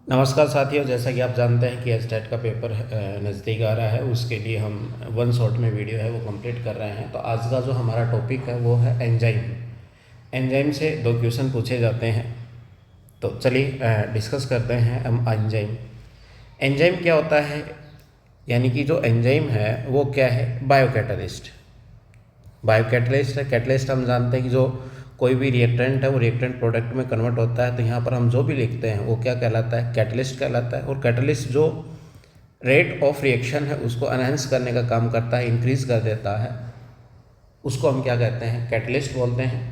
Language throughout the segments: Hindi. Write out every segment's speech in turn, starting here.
नमस्कार साथियों, जैसा कि आप जानते हैं कि एचटेट का पेपर नज़दीक आ रहा है। उसके लिए हम वन शॉट में वीडियो है वो कंप्लीट कर रहे हैं। तो आज का जो हमारा टॉपिक है वो है एंजाइम। एंजाइम से 2 क्वेश्चन पूछे जाते हैं, तो चलिए डिस्कस करते हैं हम एंजाइम। एंजाइम क्या होता है, यानी कि जो एंजाइम है वो क्या है, बायोकैटलिस्ट। बायोकैटलिस्ट है। कैटलिस्ट हम जानते हैं कि जो कोई भी रिएक्टेंट है वो रिएक्टेंट प्रोडक्ट में कन्वर्ट होता है। तो यहाँ पर हम जो भी लिखते हैं वो क्या कहलाता है, कैटलिस्ट कहलाता है। और कैटलिस्ट जो रेट ऑफ रिएक्शन है उसको एनहांस करने का काम करता है, इंक्रीज कर देता है, उसको हम क्या कहते हैं, कैटलिस्ट बोलते हैं।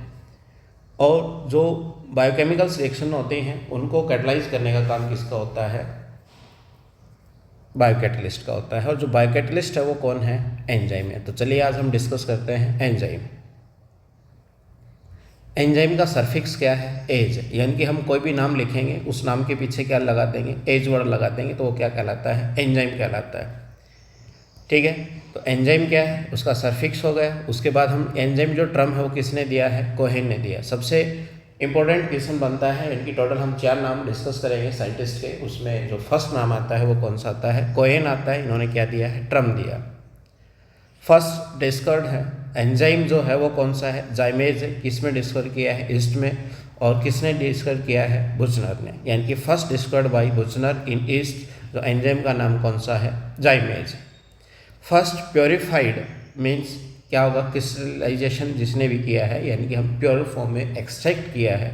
और जो बायोकेमिकल्स रिएक्शन होते हैं उनको कैटलाइज करने का काम किसका होता है, बायोकैटलिस्ट का होता है। और जो बायोकैटलिस्ट है वो कौन है, एंजाइम है। तो चलिए आज हम डिस्कस करते हैं एंजाइम। एंजाइम का सरफिक्स क्या है, एज। यानी कि हम कोई भी नाम लिखेंगे उस नाम के पीछे क्या लगा देंगे, एज वर्ड लगा देंगे, तो वो क्या कहलाता है, एंजाइम कहलाता है। ठीक है, तो एंजाइम क्या है, उसका सरफिक्स हो गया। उसके बाद हम एंजाइम जो टर्म है वो किसने दिया है, कोहेन ने दिया। सबसे इंपॉर्टेंट क्वेश्चन बनता है, इनकी टोटल हम 4 नाम डिस्कस करेंगे साइंटिस्ट के। उसमें जो फर्स्ट नाम आता है वो कौन सा आता है, कोहेन आता है। इन्होंने क्या दिया है, टर्म दिया। फर्स्ट डिस्कवर्ड है एंजाइम जो है वो कौन सा है, जाइमेज है। किसमें डिस्कवर किया है, ईस्ट में। और किसने डिस्कवर किया है, बुचनर ने। यानी कि first discovered by Buchner in yeast. जो एंजाइम का नाम कौन सा है, जाइमेज। फर्स्ट प्योरीफाइड मीन्स क्या होगा, क्रिस्टलाइजेशन जिसने भी किया है, यानी कि हम प्योर फॉर्म में एक्सट्रैक्ट किया है।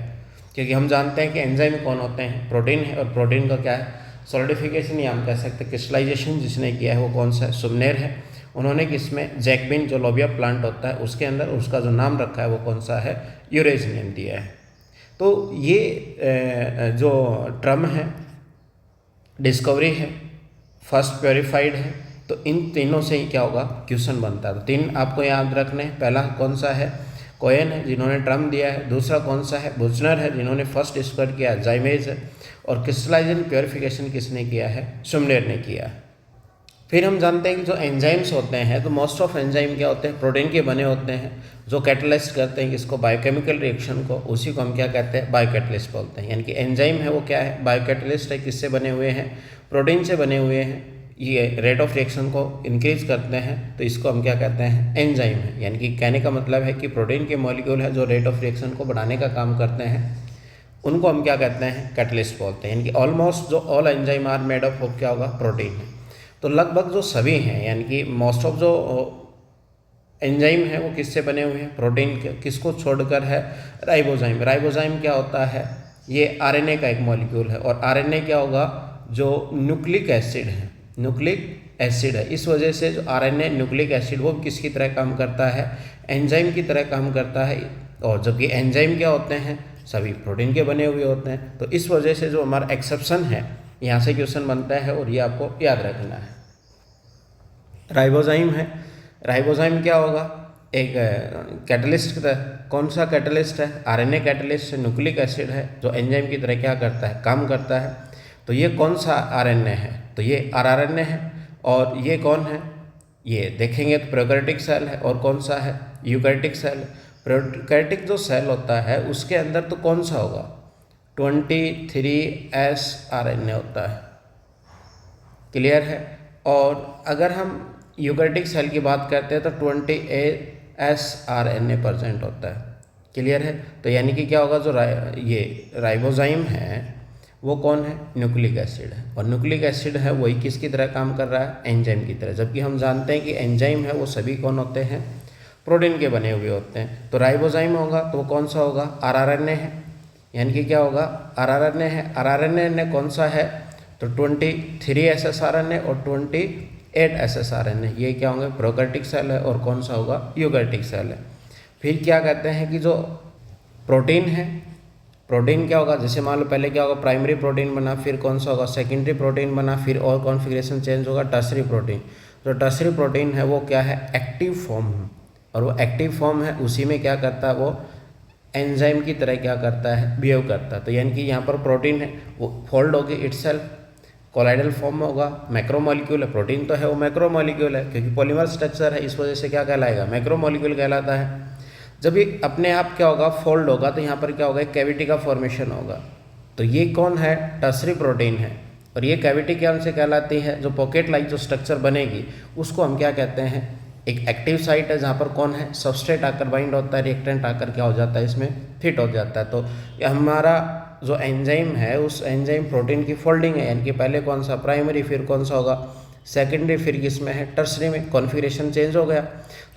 क्योंकि हम जानते हैं कि एंजाइम कौन होते हैं, प्रोटीन है। और प्रोटीन का क्या है, सॉलिडिफिकेशन, या हम कह सकते हैं क्रिस्टलाइजेशन जिसने किया है वो कौन सा है, सुमनेर है। उन्होंने किसमें, जैकबिन जो लोबिया प्लांट होता है उसके अंदर, उसका जो नाम रखा है वो कौन सा है, यूरेनियम दिया है। तो ये जो टर्म है, डिस्कवरी है, फर्स्ट प्योरीफाइड है, तो इन तीनों से ही क्या होगा, क्वेश्चन बनता है। तो 3 आपको याद रखने हैं। पहला कौन सा है, कोहेन है जिन्होंने टर्म दिया है। दूसरा कौन सा है, बुचनर है जिन्होंने फर्स्ट डिस्कवर किया, जाइमेज है। और क्रिस्टलाइजेशन प्योरीफिकेशन किसने किया है, सुमनेर ने किया है। फिर हम जानते हैं कि जो एंजाइम्स होते हैं, तो मोस्ट ऑफ एंजाइम क्या होते हैं, प्रोटीन के बने होते हैं, जो कैटलाइज करते हैं किसको, बायोकेमिकल रिएक्शन को। उसी को हम क्या कहते हैं, बायोकैटलिस्ट बोलते हैं। यानी कि एंजाइम है वो क्या है, बायोकैटलिस्ट है। किससे बने हुए हैं, प्रोटीन से बने हुए हैं। ये रेट ऑफ रिएक्शन को इंक्रीज करते हैं, तो इसको हम क्या कहते हैं, एंजाइम है। यानी कि कहने का मतलब है कि प्रोटीन के मॉलिक्यूल है जो रेट ऑफ रिएक्शन को बढ़ाने का काम करते हैं, उनको हम क्या कहते हैं, कैटलिस्ट बोलते हैं। यानी कि ऑलमोस्ट जो all enzyme are made of क्या होगा, प्रोटीन है। तो लगभग जो सभी हैं, यानी कि मोस्ट ऑफ जो एंजाइम है वो किससे बने हुए हैं, प्रोटीन के। किसको छोड़कर है, राइबोजाइम। राइबोजाइम क्या होता है, ये आरएनए का एक मॉलिक्यूल है। और आरएनए क्या होगा, जो न्यूक्लिक एसिड है, न्यूक्लिक एसिड है। इस वजह से जो आरएनए न्यूक्लिक एसिड वो किसकी तरह काम करता है, एंजाइम की तरह काम करता है। और जबकि एंजाइम क्या होते हैं, सभी प्रोटीन के बने हुए होते हैं। तो इस वजह से जो हमारा एक्सेप्शन है, यहाँ से क्वेश्चन बनता है और ये आपको याद रखना है। राइबोजाइम है, राइबोजाइम क्या होगा, एक कैटलिस्ट की तरह। कौन सा कैटलिस्ट है, आरएनए कैटलिस्ट है, न्यूक्लिक एसिड है, जो एंजाइम की तरह क्या करता है, काम करता है। तो ये कौन सा आरएनए है, तो ये आरआरएनए है। और ये कौन है, ये देखेंगे तो प्रोकैरियोटिक सेल है। और कौन सा है, यूकैरियोटिक सेल है। प्रोकैरियोटिक जो सेल होता है उसके अंदर तो कौन सा होगा, 23S आरएनए होता है। क्लियर है। और अगर हम यूकैरियोटिक सेल की बात करते हैं तो 28S आरएनए प्रेजेंट होता है। क्लियर है। तो यानी कि क्या होगा, जो ये राइबोजाइम है वो कौन है, न्यूक्लिक एसिड है। और न्यूक्लिक एसिड है वही किसकी तरह काम कर रहा है, एंजाइम की तरह। जबकि हम जानते हैं कि एंजाइम है वो सभी कौन होते हैं, प्रोटीन के बने हुए होते हैं। तो राइबोजाइम होगा तो वो कौन सा होगा, आरआरएनए है। यानी कि क्या होगा, आरआरएनए है। आरआरएनए कौन सा है, तो 23SS आरएनए और 28SS आरएनए, ये क्या होंगे, प्रोकैरियोटिक सेल है। और कौन सा होगा, यूकैरियोटिक सेल है। फिर क्या कहते हैं कि जो प्रोटीन है, प्रोटीन क्या होगा, जैसे मान लो पहले क्या होगा, प्राइमरी प्रोटीन बना, फिर कौन सा होगा, सेकेंडरी प्रोटीन बना, फिर और कॉन्फ़िगरेशन चेंज होगा, टर्सरी प्रोटीन। जो टर्सरी प्रोटीन है वो क्या है, एक्टिव फॉर्म। और वो एक्टिव फॉर्म है, उसी में क्या करता है, वो एंजाइम की तरह क्या करता है, बिहेव करता है। तो यानी कि यहाँ पर प्रोटीन है वो फोल्ड होगी इटसेल्फ, कोलाइडल फॉर्म में होगा, मैक्रोमोलिक्यूल है। प्रोटीन तो है वो मैक्रोमोलिक्यूल है, क्योंकि पॉलीमर स्ट्रक्चर है, इस वजह से क्या कहलाएगा, मैक्रोमोलिक्यूल कहलाता है। जब ये अपने आप क्या होगा, फोल्ड होगा, तो यहाँ पर क्या होगा, एक कैविटी का फॉर्मेशन होगा। तो तो ये कौन है, टर्सरी प्रोटीन है। और ये कैविटी क्या से कहलाती है, जो पॉकेट लाइक जो स्ट्रक्चर बनेगी उसको हम क्या कहते हैं, एक एक्टिव साइट है जहाँ पर कौन है, सबस्ट्रेट आकर बाइंड होता है, रिएक्टेंट आकर क्या हो जाता है, इसमें फिट हो जाता है। तो ये हमारा जो एंजाइम है उस एंजाइम प्रोटीन की फोल्डिंग है, यानी कि पहले कौन सा प्राइमरी, फिर कौन सा होगा सेकेंडरी, फिर किसमें है टर्सरी में, कॉन्फ़िगरेशन चेंज हो गया।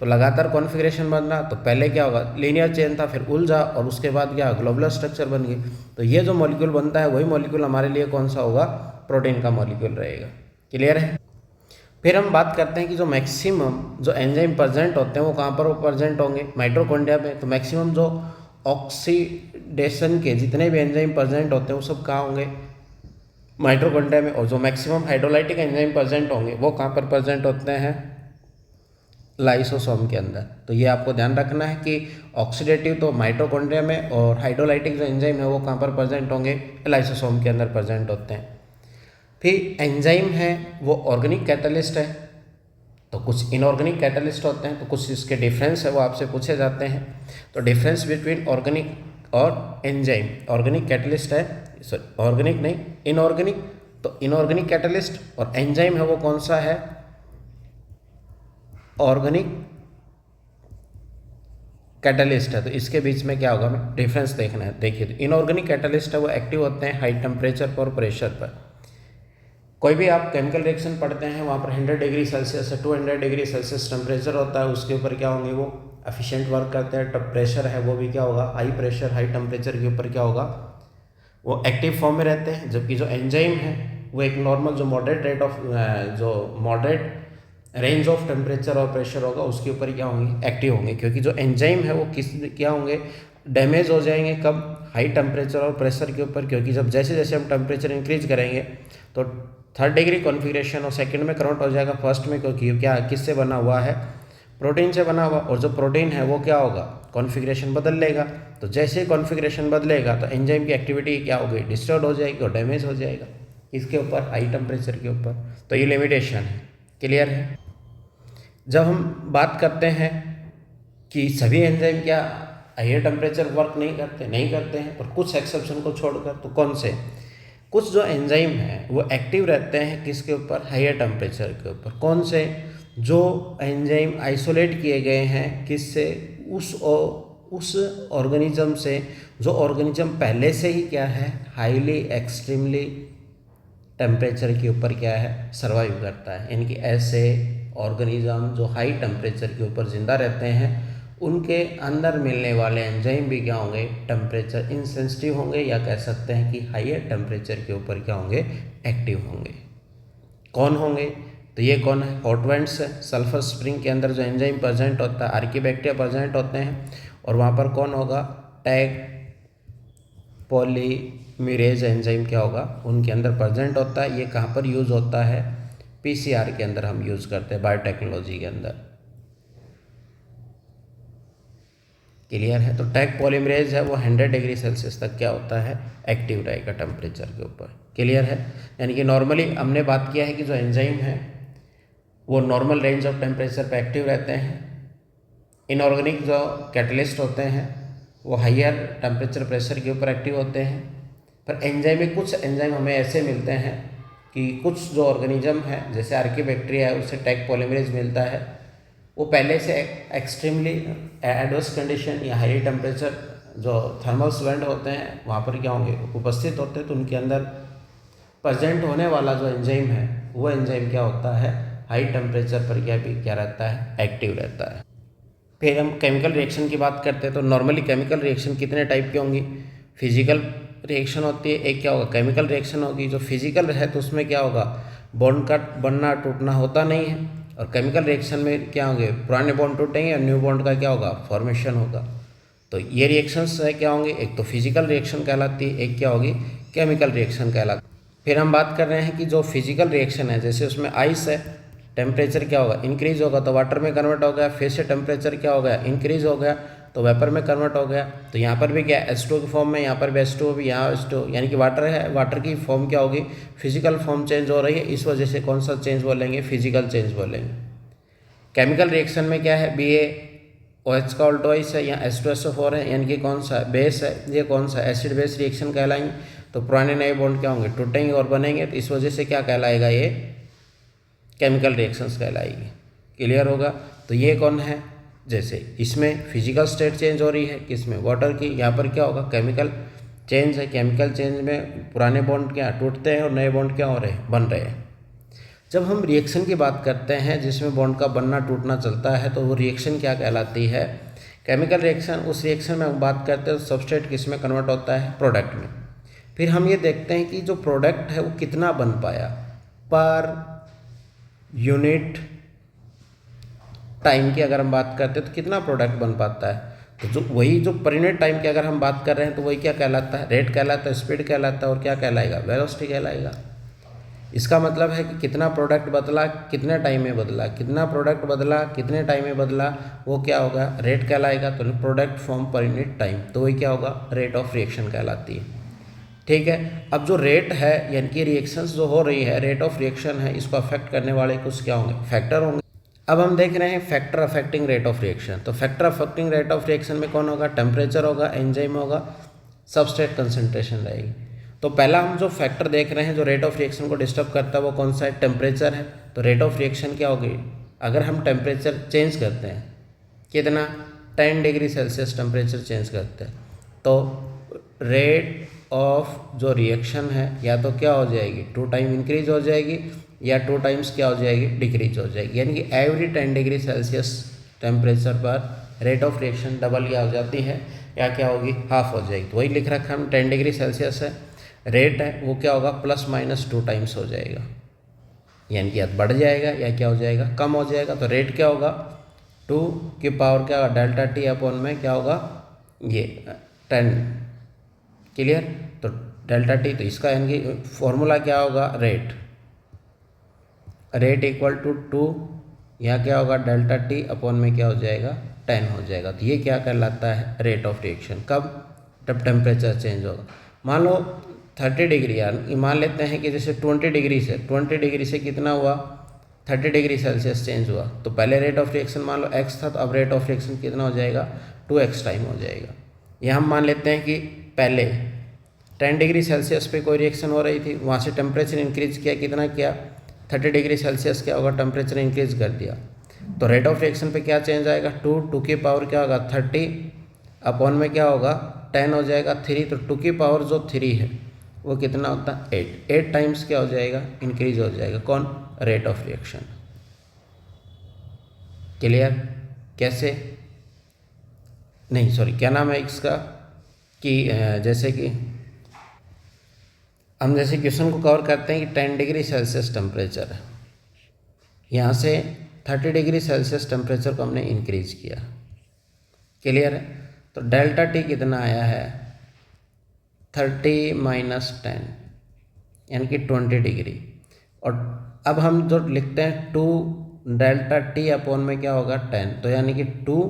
तो लगातार कॉन्फ़िगरेशन बन रहा, तो पहले क्या होगा लीनियर चेन था, फिर उलझा और उसके बाद क्या ग्लोबुलर स्ट्रक्चर बन गई। तो ये जो मॉलिक्यूल बनता है वही मॉलिक्यूल हमारे लिए कौन सा होगा, प्रोटीन का मॉलिक्यूल रहेगा। क्लियर है। फिर हम बात करते हैं कि जो मैक्सिमम जो एंजाइम प्रेजेंट होते हैं वो कहाँ पर प्रेजेंट होंगे, माइटोकॉन्ड्रिया में। तो मैक्सिमम जो ऑक्सीडेशन के जितने भी एंजाइम प्रेजेंट होते हैं वो सब कहाँ होंगे, माइटोकॉन्ड्रिया में। और जो मैक्सिमम हाइड्रोलाइटिक एंजाइम प्रेजेंट होंगे वो कहाँ पर प्रेजेंट होते हैं, लाइसोसोम के अंदर। तो ये आपको ध्यान रखना है कि ऑक्सीडेटिव तो माइटोकॉन्ड्रिया में और हाइड्रोलाइटिक जो एंजाइम है वो कहाँ पर प्रेजेंट होंगे, लाइसोसोम के अंदर प्रेजेंट होते हैं। फिर एंजाइम है वो ऑर्गेनिक कैटलिस्ट है, तो कुछ इनऑर्गेनिक कैटलिस्ट होते हैं, तो कुछ इसके डिफरेंस है वो आपसे पूछे जाते हैं। तो डिफरेंस बिटवीन ऑर्गेनिक और एंजाइम, ऑर्गेनिक कैटलिस्ट है, सॉरी ऑर्गेनिक नहीं इनऑर्गेनिक, तो इनऑर्गेनिक कैटलिस्ट और एंजाइम है वो कौन सा है, ऑर्गेनिक कैटलिस्ट है। तो इसके बीच में क्या होगा, हमें डिफरेंस देखना है। देखिए तो इनऑर्गेनिक कैटलिस्ट है वो एक्टिव होते हैं हाई टेम्परेचर पर और प्रेशर पर। कोई भी आप केमिकल रिएक्शन पढ़ते हैं वहाँ पर 100 डिग्री सेल्सियस से 200 डिग्री सेल्सियस टेम्परेचर होता है, उसके ऊपर क्या होंगे वो एफिशिएंट वर्क करते हैं। प्रेशर है वो भी क्या होगा, हाई प्रेशर हाई टेम्परेचर के ऊपर क्या होगा, वो एक्टिव फॉर्म में रहते हैं। जबकि जो एंजाइम है वो एक नॉर्मल जो मॉडरेट रेट ऑफ जो मॉडरेट रेंज ऑफ टेम्परेचर और प्रेशर होगा उसके ऊपर क्या होंगे, एक्टिव होंगे। क्योंकि जो एंजाइम है वो किस क्या होंगे, डैमेज हो जाएंगे कब, हाई टेम्परेचर और प्रेशर के ऊपर। क्योंकि जब जैसे जैसे हम टेम्परेचर इंक्रीज करेंगे तो 3rd डिग्री कॉन्फ़िगरेशन और सेकंड में कन्वर्ट हो जाएगा फर्स्ट में, क्योंकि क्या किससे बना हुआ है, प्रोटीन से बना हुआ। और जो प्रोटीन है वो क्या होगा, कॉन्फ़िगरेशन बदल लेगा। तो जैसे ही कॉन्फ़िगरेशन बदलेगा तो एंजाइम की एक्टिविटी क्या हो गई, डिस्टर्ब हो जाएगी और डैमेज हो जाएगा इसके ऊपर, हाई टेम्परेचर के ऊपर। तो ये लिमिटेशन है। क्लियर है। जब हम बात करते हैं कि सभी एंजाइम क्या हायर टेम्परेचर वर्क नहीं करते हैं, और कुछ एक्सेप्शन को छोड़कर, तो कौन से कुछ जो एंजाइम हैं वो एक्टिव रहते हैं किसके ऊपर, हायर टेम्परेचर के ऊपर। कौन से, जो एंजाइम आइसोलेट किए गए हैं किससे, उस ऑर्गेनिज्म से जो ऑर्गेनिज्म पहले से ही क्या है, हाईली एक्सट्रीमली टेम्परेचर के ऊपर क्या है, सर्वाइव करता है। यानी कि ऐसे ऑर्गेनिज्म जो हाई टेम्परेचर के ऊपर ज़िंदा रहते हैं उनके अंदर मिलने वाले एंजाइम भी क्या होंगे, टेम्परेचर इंसेंसिटिव होंगे, या कह सकते हैं कि हाईयर टेम्परेचर के ऊपर क्या होंगे, एक्टिव होंगे। कौन होंगे, तो ये कौन है, हॉट वेंट्स है। सल्फर स्प्रिंग के अंदर जो एंजाइम प्रेजेंट होता है, आर्कीबैक्टीरिया प्रेजेंट होते हैं, और वहाँ पर कौन होगा, टैग पॉलीमरेज एंजाइम क्या होगा, उनके अंदर प्रेजेंट होता है। ये कहाँ पर यूज़ होता है, पीसीआर के अंदर हम यूज़ करते हैं, बायोटेक्नोलॉजी के अंदर। क्लियर है। तो टैग पॉलीमरेज है वो 100 डिग्री सेल्सियस तक क्या होता है, एक्टिव रहेगा टेम्परेचर के ऊपर। क्लियर है। यानी कि नॉर्मली हमने बात किया है कि जो एंजाइम है वो नॉर्मल रेंज ऑफ टेम्परेचर पे एक्टिव रहते हैं। इनऑर्गेनिक जो कैटलिस्ट होते हैं वो हाइयर टेम्परेचर प्रेशर के ऊपर एक्टिव होते हैं। पर एंजाइम में कुछ एंजाइम हमें ऐसे मिलते हैं कि कुछ जो ऑर्गेनिज्म है जैसे आर्कीबैक्टीरिया है उससे टैग पॉलीमरेज मिलता है, वो पहले से एक्सट्रीमली एडवर्स कंडीशन या हाई टेम्परेचर जो थर्मल स्वेंट होते हैं वहाँ पर क्या होंगे, उपस्थित होते हैं। तो उनके अंदर प्रेजेंट होने वाला जो एंजाइम है वो एंजाइम क्या होता है, हाई टेम्परेचर पर क्या रहता है, एक्टिव रहता है। फिर हम केमिकल रिएक्शन की बात करते हैं। तो नॉर्मली केमिकल रिएक्शन कितने टाइप की होंगी, फिजिकल रिएक्शन होती है, एक क्या होगा केमिकल रिएक्शन होगी। जो फिजिकल है तो उसमें क्या होगा, बॉन्ड का बनना टूटना होता नहीं है। और केमिकल रिएक्शन में क्या होंगे, पुराने बॉन्ड टूटेंगे और न्यू बॉन्ड का क्या होगा, फॉर्मेशन होगा। तो ये रिएक्शंस है क्या होंगे, एक तो फिजिकल रिएक्शन कहलाती है, एक क्या होगी, केमिकल रिएक्शन कहलाती है। फिर हम बात कर रहे हैं कि जो फिजिकल रिएक्शन है, जैसे उसमें आइस है, टेम्परेचर क्या होगा, इंक्रीज होगा तो वाटर में कन्वर्ट हो गया, फिर से टेम्परेचर क्या हो गया, इंक्रीज हो गया तो वेपर में कन्वर्ट हो गया। तो यहाँ पर भी क्या H2 की फॉर्म में, यहाँ पर भी H2 भी, यहाँ H2 यानी कि वाटर है, वाटर की फॉर्म क्या होगी, फिजिकल फॉर्म चेंज हो रही है, इस वजह से कौन सा चेंज बोलेंगे, फिजिकल चेंज बोलेंगे। केमिकल रिएक्शन में क्या है, BaOH का ऑल्टोइस है, यहाँ H2SO4 है, यानी कि कौन सा बेस है, ये कौन सा एसिड बेस रिएक्शन कहलाएंगे। तो पुराने नए बॉन्ड क्या होंगे, टूटेंगे और बनेंगे, तो इस वजह से क्या कहलाएगा, ये केमिकल रिएक्शंस कहलाएगी। क्लियर होगा। तो ये कौन है, जैसे इसमें फिजिकल स्टेट चेंज हो रही है, किसमें, वाटर की, यहाँ पर क्या होगा, केमिकल चेंज है। केमिकल चेंज में पुराने बॉन्ड क्या टूटते हैं और नए बॉन्ड क्या हो रहे हैं, बन रहे हैं। जब हम रिएक्शन की बात करते हैं जिसमें बॉन्ड का बनना टूटना चलता है, तो वो रिएक्शन क्या कहलाती है, केमिकल रिएक्शन। उस रिएक्शन में हम बात करते हैं तो सबस्ट्रेट किस में कन्वर्ट होता है, प्रोडक्ट में। फिर हम ये देखते हैं कि जो प्रोडक्ट है वो कितना बन पाया पर यूनिट टाइम की अगर हम बात करते हैं तो कितना प्रोडक्ट बन पाता है। तो जो वही जो पर यूनिट टाइम की अगर हम बात कर रहे हैं तो वही क्या कहलाता है, रेट कहलाता है, स्पीड कहलाता है, और क्या कहलाएगा, वेलोसिटी कहलाएगा। इसका मतलब है कि कितना प्रोडक्ट बदला, कितने टाइम में बदला, कितना प्रोडक्ट बदला, कितने टाइम में बदला, वो क्या होगा, रेट कहलाएगा। तो product form per unit time, तो वही क्या होगा, रेट ऑफ रिएक्शन कहलाती है। ठीक है। अब जो रेट है यानी कि रिएक्शंस जो हो रही है, रेट ऑफ रिएक्शन है, इसको अफेक्ट करने वाले कुछ क्या होंगे, फैक्टर होंगे। अब हम देख रहे हैं factor affecting rate of reaction. तो factor affecting rate of reaction में कौन होगा, टेम्परेचर होगा, एंजाइम होगा, सबस्ट्रेट कंसंट्रेशन रहेगी। तो पहला हम जो फैक्टर देख रहे हैं जो रेट ऑफ रिएक्शन को डिस्टर्ब करता है वो कौन सा है, टेम्परेचर है। तो रेट ऑफ रिएक्शन क्या होगी, अगर हम टेम्परेचर चेंज करते हैं, कितना, 10 डिग्री सेल्सियस टेम्परेचर चेंज करते हैं, तो रेट ऑफ जो रिएक्शन है या तो क्या हो जाएगी, 2 टाइम इंक्रीज हो जाएगी या 2 टाइम्स क्या हो जाएगी, डिक्रीज हो जाएगी। यानी कि एवरी 10 डिग्री सेल्सियस टेम्परेचर पर रेट ऑफ रिएक्शन डबल या हो जाती है या क्या होगी, हाफ हो जाएगी। तो वही लिख रखा है हम, 10 डिग्री सेल्सियस है, रेट है वो क्या होगा, ±2 टाइम्स हो जाएगा। यानी कि या बढ़ जाएगा या क्या हो जाएगा, कम हो जाएगा। तो रेट क्या होगा, 2 की पावर क्या होगा, डेल्टा टी अपॉन में क्या होगा, ये 10। क्लियर। तो डेल्टा टी, तो इसका यानी कि फॉर्मूला क्या होगा, रेट इक्वल टू 2 या क्या होगा, डेल्टा टी अपॉन में क्या हो जाएगा, 10 हो जाएगा। तो ये क्या कहलाता है, रेट ऑफ रिएक्शन। कब, जब टेम्परेचर चेंज होगा। मान लो 30 डिग्री, यार मान लेते हैं कि जैसे 20 डिग्री से कितना हुआ, 30 डिग्री सेल्सियस चेंज हुआ। तो पहले रेट ऑफ रिएक्शन मान लो x था, तो अब रेट ऑफ रिएक्शन कितना हो जाएगा, 2x टाइम हो जाएगा। यह हम मान लेते हैं कि पहले 10 डिग्री सेल्सियस पे कोई रिएक्शन हो रही थी, वहाँ से टेम्परेचर इंक्रीज किया, कितना किया, 30 डिग्री सेल्सियस क्या होगा, टेम्परेचर इंक्रीज कर दिया। तो रेट ऑफ रिएक्शन पे क्या चेंज आएगा, 2 की पावर क्या होगा, 30 अपॉन में क्या होगा, 10 हो जाएगा, 3। तो 2 की पावर जो 3 है वो कितना होता है, 8 टाइम्स क्या हो जाएगा, इंक्रीज हो जाएगा। कौन, रेट ऑफ रिएक्शन। क्लियर। कैसे, नहीं सॉरी, क्या नाम है इसका, कि जैसे कि हम जैसे क्वेश्चन को कवर करते हैं कि 10 डिग्री सेल्सियस टेम्परेचर है, यहाँ से 30 डिग्री सेल्सियस टेम्परेचर को हमने इंक्रीज किया। क्लियर है। तो डेल्टा टी कितना आया है, 30 - 10 यानी कि 20 डिग्री। और अब हम जो लिखते हैं 2 डेल्टा टी अपॉन में क्या होगा, 10। तो यानी कि 2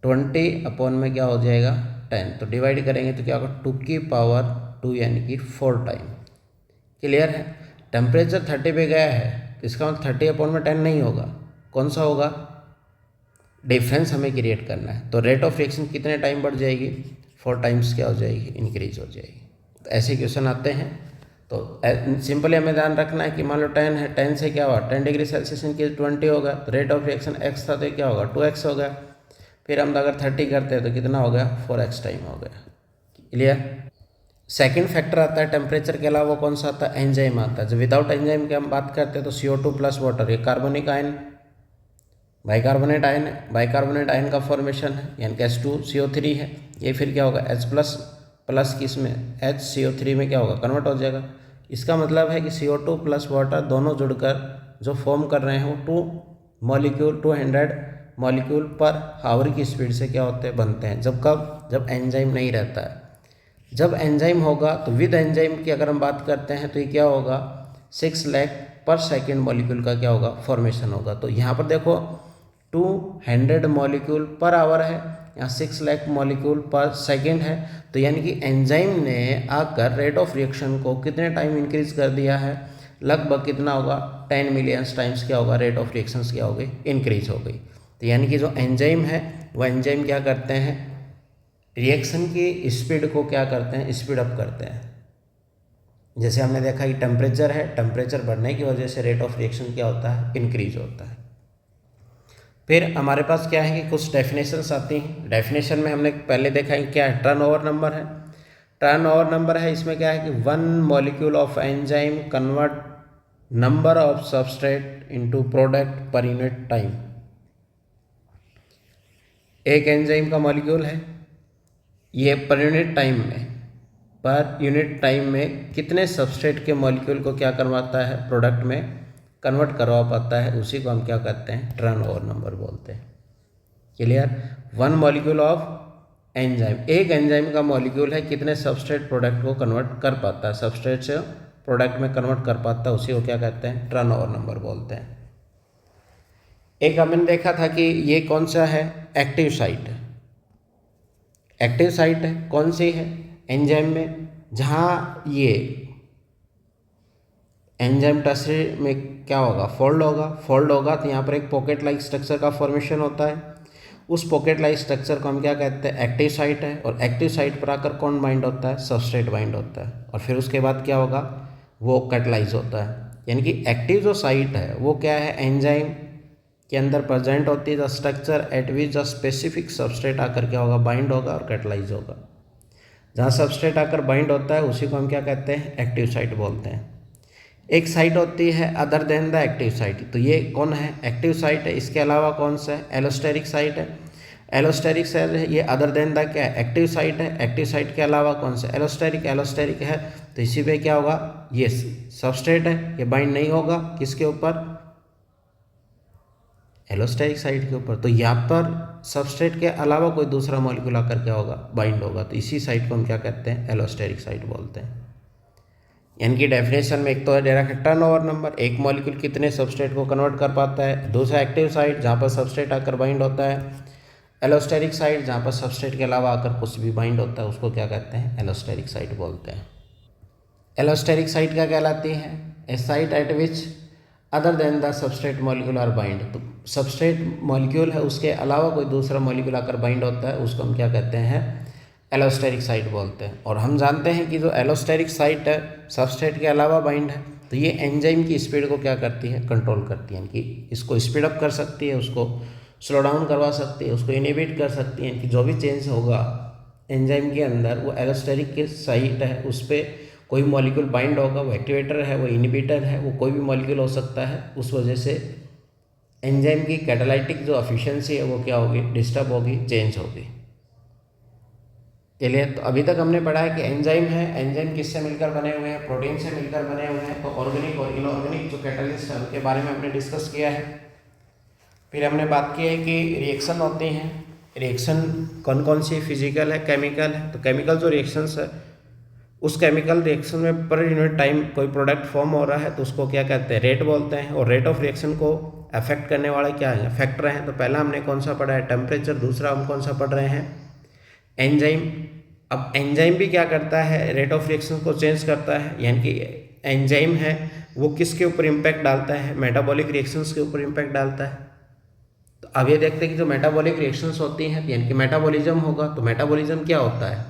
20 अपॉन में क्या हो जाएगा, 10। तो डिवाइड करेंगे तो क्या होगा, 2 की पावर 2 यानी कि 4 टाइम। क्लियर है। टेम्परेचर 30 पे गया है तो इसका मतलब 30 अपॉन में 10 नहीं होगा, कौन सा होगा, डिफरेंस हमें क्रिएट करना है। तो रेट ऑफ रिएक्शन कितने टाइम बढ़ जाएगी, 4 टाइम्स क्या हो जाएगी, इंक्रीज हो जाएगी। तो ऐसे क्वेश्चन आते हैं। तो सिंपली हमें ध्यान रखना है कि मान लो 10 है, 10 से क्या हुआ, 10 डिग्री सेल्सियस इंक्रीज 20 होगा। तो रेट ऑफ रिएक्शन x था तो क्या होगा, 2x हो गया। फिर हम अगर 30 करते हैं तो कितना हो गया, 4x टाइम हो गया। क्लियर। सेकंड फैक्टर आता है टेम्परेचर के अलावा, कौन सा आता है, एंजाइम आता है। जब विदाउट एंजाइम की हम बात करते हैं तो CO2 + वाटर, ये कार्बनिक आयन, बाइकार्बोनेट आयन है, बाइकार्बोनेट आयन का फॉर्मेशन है, यानी कि H2CO3 है। ये फिर क्या होगा, H++ किस में, HCO3 में क्या होगा, कन्वर्ट हो जाएगा। इसका मतलब है कि CO2 + वाटर दोनों जुड़कर जो फॉर्म कर रहे हैं वो 200 मॉलिक्यूल पर हावर की स्पीड से क्या होते हैं, बनते हैं। जब कब, जब एंजाइम नहीं रहता है। जब एंजाइम होगा तो विद एंजाइम की अगर हम बात करते हैं तो ये क्या होगा, 6 लाख पर सेकेंड मॉलिक्यूल का क्या होगा, फॉर्मेशन होगा। तो यहाँ पर देखो 200 मॉलिक्यूल पर आवर है, यहाँ 6 लाख मॉलिक्यूल पर सेकेंड है। तो यानी कि एंजाइम ने आकर रेट ऑफ रिएक्शन को कितने टाइम इंक्रीज कर दिया है, लगभग कितना होगा, 10 मिलियन टाइम्स क्या होगा, रेट ऑफ रिएक्शंस क्या हो गई, इंक्रीज हो गई। तो यानी कि जो एंजाइम है वो एंजाइम क्या करते हैं, रिएक्शन की स्पीड को क्या करते हैं, स्पीड अप करते हैं। जैसे हमने देखा कि टेम्परेचर है, टेम्परेचर बढ़ने की वजह से रेट ऑफ रिएक्शन क्या होता है, इंक्रीज होता है। फिर हमारे पास क्या है कि कुछ डेफिनेशंस आती हैं। डेफिनेशन में हमने पहले देखा है क्या है, टर्नओवर नंबर है। टर्नओवर नंबर है, इसमें क्या है कि 1 molecule of enzyme convert number of substrate into product per unit time. एक एंजाइम का मॉलिक्यूल है, ये पर यूनिट टाइम में कितने सबस्ट्रेट के मॉलिक्यूल को क्या करवाता है, प्रोडक्ट में कन्वर्ट करवा पाता है, उसी को हम क्या कहते हैं, टर्नओवर नंबर बोलते हैं। क्लियर। 1 मॉलिक्यूल ऑफ एंजाइम, एक एंजाइम का मॉलिक्यूल है, कितने सबस्ट्रेट प्रोडक्ट को कन्वर्ट कर पाता है, सबस्ट्रेट से प्रोडक्ट में कन्वर्ट कर पाता है, उसी को क्या कहते हैं, टर्नओवर नंबर बोलते हैं। एक हमने देखा था कि ये कौन सा है, एक्टिव साइट है। एक्टिव साइट है कौन सी है, एंजाइम में, जहाँ ये एंजाइम टर्सरी में क्या होगा, फोल्ड होगा तो यहाँ पर एक पॉकेट लाइक स्ट्रक्चर का फॉर्मेशन होता है। उस पॉकेट लाइक स्ट्रक्चर को हम क्या कहते हैं, एक्टिव साइट है। और एक्टिव साइट पर आकर कौन बाइंड होता है, सबस्ट्रेट बाइंड होता है। और फिर उसके बाद क्या होगा, वो कैटलाइज होता है। यानी कि एक्टिव जो साइट है वो क्या है, एंजाइम के अंदर प्रेजेंट होती है the structure eight which the specific substrate आकर क्या होगा, बाइंड होगा और कैटलाइज होगा। जहाँ सबस्ट्रेट आकर बाइंड होता है उसी को हम क्या कहते हैं, एक्टिव साइट बोलते हैं। एक साइट होती है other than the active site, तो ये कौन है, एक्टिव साइट है। इसके अलावा कौन सा है, एलोस्टेरिक साइट है। एलोस्टेरिक साइट है, ये अदर देन द क्या है, एक्टिव साइट है। एक्टिव साइट के अलावा कौन सा, एलोस्टेरिक है। तो इसी पे क्या होगा, ये सबस्ट्रेट है, ये बाइंड नहीं होगा किसके ऊपर, एलोस्टेरिक साइट के ऊपर। तो यहाँ पर सबस्ट्रेट के अलावा कोई दूसरा मॉलिक्यूल आकर क्या होगा, बाइंड होगा। तो इसी साइट को हम क्या कहते हैं, एलोस्टेरिक साइट बोलते हैं। यानी कि डेफिनेशन में एक तो दे रखा है टर्नओवर नंबर, एक मॉलिक्यूल कितने सबस्ट्रेट को कन्वर्ट कर पाता है। दूसरा एक्टिव साइट, जहाँ पर सबस्ट्रेट आकर बाइंड होता है। एलोस्टेरिक साइट, जहाँ पर सबस्ट्रेट के अलावा आकर कुछ भी बाइंड होता है, उसको क्या कहते हैं, एलोस्टेरिक साइट बोलते हैं। एलोस्टेरिक साइट क्या कहलाती है, a site at which other than the substrate molecule are bind. तो सबस्ट्रेट मॉलिक्यूल है, उसके अलावा कोई दूसरा मॉलिक्यूल आकर बाइंड होता है, उसको हम क्या कहते हैं, एलोस्टेरिक साइट बोलते हैं। और हम जानते हैं कि जो एलोस्टेरिक साइट है, सबस्ट्रेट के अलावा बाइंड है, तो ये एंजाइम की स्पीड को क्या करती है, कंट्रोल करती है। यानी कि इसको स्पीड अप कर सकती है, उसको स्लो डाउन करवा सकती है, उसको इनिबिट कर सकती है। कि जो भी चेंज होगा एंजाइम के अंदर, वो एलोस्टेरिक के साइट है, उस पर कोई मॉलिक्यूल बाइंड होगा, वो एक्टिवेटर है, वो इनिबिटर है, वो कोई भी मॉलिक्यूल हो सकता है। उस वजह से एंजाइम की कैटालाइटिक जो एफिशिएंसी है वो क्या होगी, डिस्टर्ब होगी, चेंज होगी। चलिए, तो अभी तक हमने पढ़ा है कि एंजाइम है, एंजाइम किससे मिलकर बने हुए हैं, प्रोटीन से मिलकर बने हुए हैं। तो ऑर्गेनिक और इनऑर्गेनिक जो कैटलिस्ट है उनके बारे में हमने डिस्कस किया है। फिर हमने बात की है कि रिएक्शन होती हैं, रिएक्शन कौन कौन सी, फिजिकल है, केमिकल है। तो केमिकल जो रिएक्शंस है, उस केमिकल रिएक्शन में पर यूनिट टाइम कोई प्रोडक्ट फॉर्म हो रहा है तो उसको क्या कहते हैं, रेट बोलते हैं। और रेट ऑफ रिएक्शन को अफेक्ट करने वाले क्या हैं, फैक्टर हैं। तो पहला हमने कौन सा पढ़ा है, टेम्परेचर। दूसरा हम कौन सा पढ़ रहे हैं, एंजाइम। अब एंजाइम भी क्या करता है, रेट ऑफ रिएक्शन को चेंज करता है। यानी कि एंजाइम है वो किसके ऊपर इम्पैक्ट डालता है, मेटाबॉलिक रिएक्शंस के ऊपर इम्पैक्ट डालता है। तो अब ये देखते हैं कि जो मेटाबॉलिक रिएक्शंस होती हैं, यानी कि मेटाबॉलिज्म होगा। तो मेटाबॉलिज्म क्या होता है,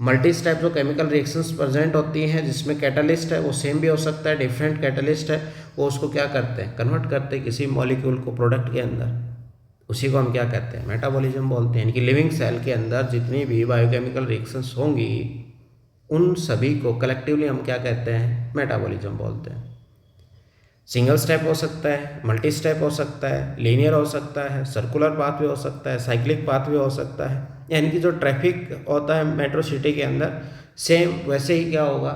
मल्टी स्टेप जो केमिकल रिएक्शंस प्रेजेंट होती हैं, जिसमें कैटलिस्ट है वो सेम भी हो सकता है, डिफरेंट कैटलिस्ट है, वो उसको क्या करते हैं, कन्वर्ट करते हैं किसी मॉलिक्यूल को प्रोडक्ट के अंदर। उसी को हम क्या कहते हैं, मेटाबॉलिज्म बोलते हैं। यानी कि लिविंग सेल के अंदर जितनी भी बायोकेमिकल रिएक्शंस होंगी, उन सभी को कलेक्टिवली हम क्या कहते हैं, मेटाबॉलिज्म बोलते हैं। सिंगल स्टेप हो सकता है, मल्टी स्टेप हो सकता है, लीनियर हो सकता है, सर्कुलर पाथवे हो सकता है, साइक्लिक पाथवे हो सकता है। यानी कि जो ट्रैफिक होता है मेट्रो सिटी के अंदर, सेम वैसे ही क्या होगा,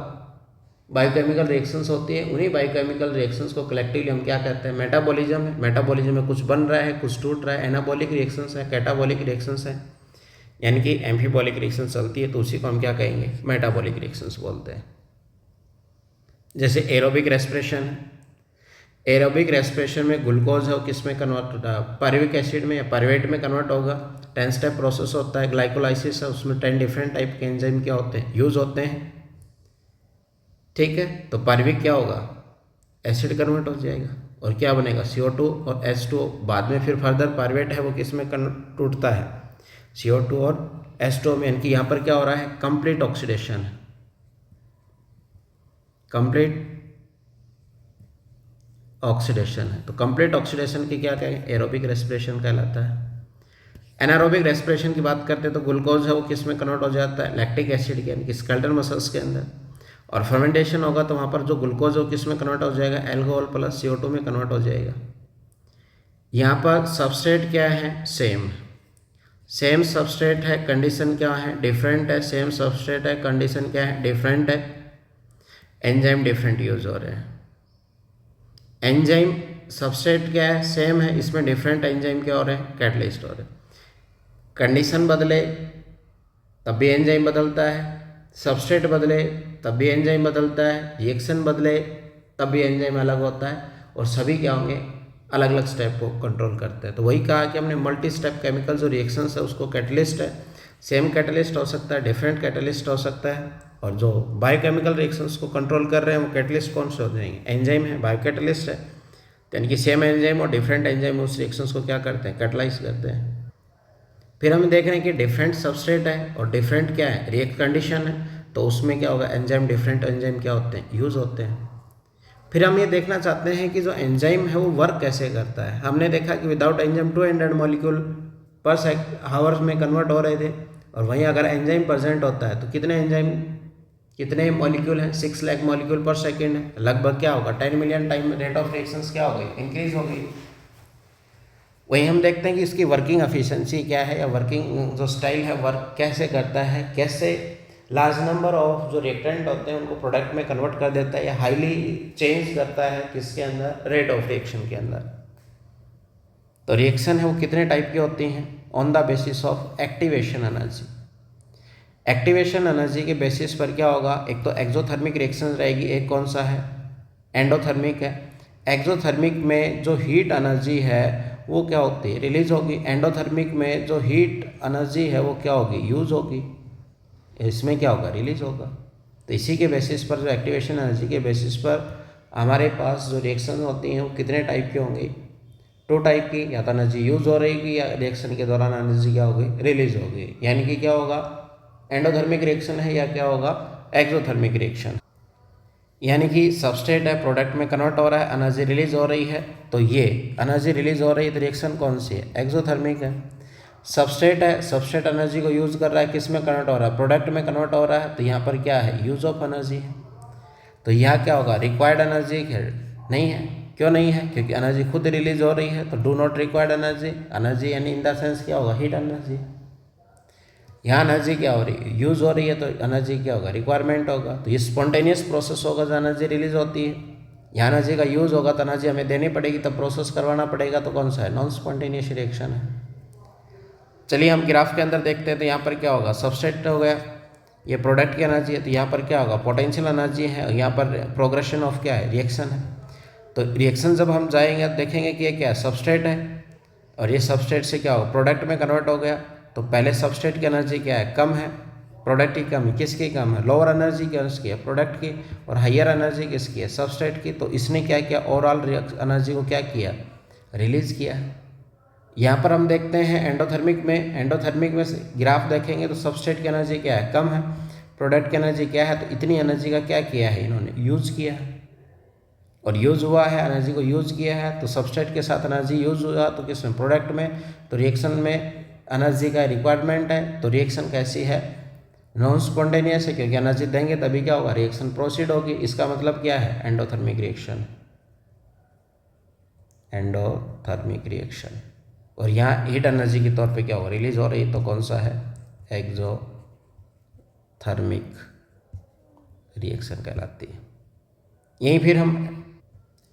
बायोकेमिकल रिएक्शंस होती है। उन्हीं बायोकेमिकल रिएक्शंस को कलेक्टिवली हम क्या कहते हैं, मेटाबॉलिज्म है। मेटाबॉलिज्म में कुछ बन रहा है, कुछ टूट रहा है, एनाबॉलिक रिएक्शंस है, कैटाबॉलिक रिएक्शंस है, यानी कि एम्फीबॉलिक रिएक्शन चलती है, तो उसी को हम क्या कहेंगे, मेटाबॉलिक रिएक्शंस बोलते हैं। जैसे एरोबिक रेस्पिरेशन है, एरोबिक रेस्पिरेशन में ग्लूकोज है वो किस में कन्वर्ट होता है, पायरुविक एसिड में या पायरुवेट में कन्वर्ट होगा। 10 स्टेप प्रोसेस होता है, ग्लाइकोलाइसिस है, उसमें 10 डिफरेंट टाइप के एंजाइम क्या होते हैं, यूज होते हैं। ठीक है, तो पायरुविक क्या होगा, एसिड कन्वर्ट हो जाएगा और क्या बनेगा, CO2 और H2O। बाद में फिर फर्दर पायरुवेट है वो किस में टूटता है, CO2 और H2O में, यानी कि यहाँ पर क्या हो रहा है, कंप्लीट ऑक्सीडेशन है, कंप्लीट ऑक्सीडेशन है। तो कंप्लीट ऑक्सीडेशन की क्या कहें, एरोबिक रेस्पिरेशन कहलाता है। एनारोबिक रेस्पिरेशन की बात करते हैं तो ग्लूकोज है वो किस में कन्वर्ट हो जाता है, लैक्टिक एसिड के, यानी कि स्केलेटल मसल्स के अंदर। और फर्मेंटेशन होगा तो वहाँ पर जो ग्लूकोज है वो किस में कन्वर्ट हो जाएगा, एल्कोहल प्लस CO2 में कन्वर्ट हो जाएगा। यहाँ पर सबस्ट्रेट क्या है, सेम सबस्ट्रेट है, कंडीशन क्या है, डिफरेंट है। सेम सबस्ट्रेट है, कंडीशन क्या है, डिफरेंट है। एंजाइम डिफरेंट यूज हो रहे हैं। एंजाइम सबस्ट्रेट क्या है, सेम है, इसमें डिफरेंट एंजाइम क्या हो रहे हैं, कैटलिस्ट हो रहे हैं। कंडीशन बदले तब भी एंजाइम बदलता है, सबस्ट्रेट बदले तब भी एंजाइम बदलता है, रिएक्शन बदले तब भी एंजाइम अलग होता है, और सभी क्या होंगे, अलग अलग स्टेप को कंट्रोल करते हैं। तो वही कहा कि हमने मल्टी स्टेप केमिकल जो रिएक्शंस है उसको कैटलिस्ट है। सेम कैटलिस्ट हो सकता है, डिफरेंट कैटलिस्ट हो सकता है, और जो बायोकेमिकल रिएक्शंस को कंट्रोल कर रहे हैं वो कैटलिस्ट कौन से हो जाएंगे, एंजाइम है, बायोकैटलिस्ट है। यानी कि सेम एंजाइम और डिफरेंट एंजाइम उस रिएक्शंस को क्या करते हैं, कैटलाइज करते हैं। फिर हम देख रहे हैं कि डिफरेंट सबस्ट्रेट है और डिफरेंट क्या है, रिएक्ट कंडीशन है, तो उसमें क्या होगा, एंजाइम, डिफरेंट एंजाइम क्या होते हैं, यूज़ होते हैं। फिर हम ये देखना चाहते हैं कि जो एंजाइम है वो वर्क कैसे करता है। हमने देखा कि विदाउट एंजाइम 200 मॉलिक्यूल पर हावर्स में कन्वर्ट हो रहे थे, और वहीं अगर एंजाइम प्रेजेंट होता है तो कितने मॉलिक्यूल हैं, 6 लाख मॉलिक्यूल पर सेकेंड है, लगभग क्या होगा, 10 million time rate of reactions क्या हो गई, इंक्रीज हो गई। वहीं हम देखते हैं कि इसकी वर्किंग एफिशिएंसी क्या है, या वर्किंग जो स्टाइल है, वर्क कैसे करता है, कैसे लार्ज नंबर ऑफ जो रिएक्टेंट होते हैं उनको प्रोडक्ट में कन्वर्ट कर देता है, या हाईली चेंज करता है किसके अंदर, रेट ऑफ रिएक्शन के अंदर। तो रिएक्शन है वो कितने टाइप की होती हैं, on the basis of activation energy. Activation energy के बेसिस पर क्या होगा, एक तो एक्सोथर्मिक रिएक्शन रहेगी, एक कौन सा है, एंडोथर्मिक है। एक्सोथर्मिक में जो हीट एनर्जी है वो क्या होती है, रिलीज होगी। एंडोथर्मिक में जो हीट एनर्जी है वो क्या होगी, यूज होगी। इसमें क्या होगा, रिलीज होगा। तो इसी के बेसिस पर, जो एक्टिवेशन एनर्जी के बेसिस पर हमारे पास जो रिएक्शन होती हैं वो कितने टाइप की होंगी, 2 टाइप की, या तो एनर्जी यूज हो रहेगी या रिएक्शन के दौरान एनर्जी क्या होगी, रिलीज होगी। यानी कि क्या होगा, एंडोथर्मिक रिएक्शन है या क्या होगा, एक्सोथर्मिक रिएक्शन। यानी कि सबस्ट्रेट है, प्रोडक्ट में कन्वर्ट हो रहा है, एनर्जी रिलीज हो रही है, तो ये एनर्जी रिलीज हो रही है तो रिएक्शन कौन सी है, एक्सोथर्मिक है। सबस्ट्रेट है, सबस्ट्रेट एनर्जी को यूज़ कर रहा है, किस में कन्वर्ट हो रहा है, प्रोडक्ट में कन्वर्ट हो रहा है, तो यहाँ पर क्या है, यूज ऑफ एनर्जी है। तो यहाँ क्या होगा, रिक्वायर्ड एनर्जी नहीं है। क्यों नहीं है, क्योंकि एनर्जी खुद रिलीज हो रही है, तो do not required energy. Energy यानी इन द सेंस क्या होगा, हीट एनर्जी। यहाँ एनर्जी क्या हो रही है, यूज़ हो रही है, तो एनर्जी क्या होगा, रिक्वायरमेंट होगा। तो ये स्पॉन्टेनियस प्रोसेस होगा जो एनर्जी रिलीज होती है। यहाँ एनर्जी का यूज़ होगा तो एनर्जी हमें देनी पड़ेगी, तब प्रोसेस करवाना पड़ेगा, तो कौन सा है, नॉन स्पॉन्टेनियस रिएक्शन है। चलिए हम ग्राफ के अंदर देखते हैं। तो यहाँ पर क्या होगा, सबस्ट्रेट हो गया, ये प्रोडक्ट की एनर्जी है, तो यहाँ पर क्या होगा, पोटेंशियल एनर्जी है, यहाँ पर प्रोग्रेशन ऑफ क्या है, रिएक्शन है। तो रिएक्शन जब हम जाएंगे तो देखेंगे कि ये क्या है, सबस्ट्रेट है, और ये सबस्ट्रेट से क्या होगा, प्रोडक्ट में कन्वर्ट हो गया। तो पहले सबस्ट्रेट की एनर्जी क्या है, कम है, प्रोडक्ट की कम है, किसकी कम है, लोअर एनर्जी किसकी है, प्रोडक्ट की, और हायर एनर्जी किसकी है, सबस्ट्रेट की। तो इसने क्या किया, ओवरऑल एनर्जी को क्या किया, रिलीज किया। यहाँ पर हम देखते हैं एंडोथर्मिक में ग्राफ देखेंगे तो सबस्ट्रेट की एनर्जी क्या है, कम है, प्रोडक्ट की एनर्जी क्या है, तो इतनी एनर्जी का क्या किया है, इन्होंने यूज़ किया है, और यूज़ हुआ है, एनर्जी को यूज़ किया है। तो सबस्ट्रेट के साथ एनर्जी यूज़ हुआ तो किसमें, प्रोडक्ट में। तो रिएक्शन में एनर्जी का रिक्वायरमेंट है, तो रिएक्शन कैसी है, नॉन स्पॉन्टेनियस है, क्योंकि एनर्जी देंगे तभी क्या होगा, रिएक्शन प्रोसीड होगी। इसका मतलब क्या है, एंडोथर्मिक रिएक्शन, एंडोथर्मिक रिएक्शन। और यहाँ हीट एनर्जी के तौर पे क्या हो, रिलीज हो रही, तो कौन सा है, एक्सोथर्मिक रिएक्शन कहलाती है। यहीं फिर हम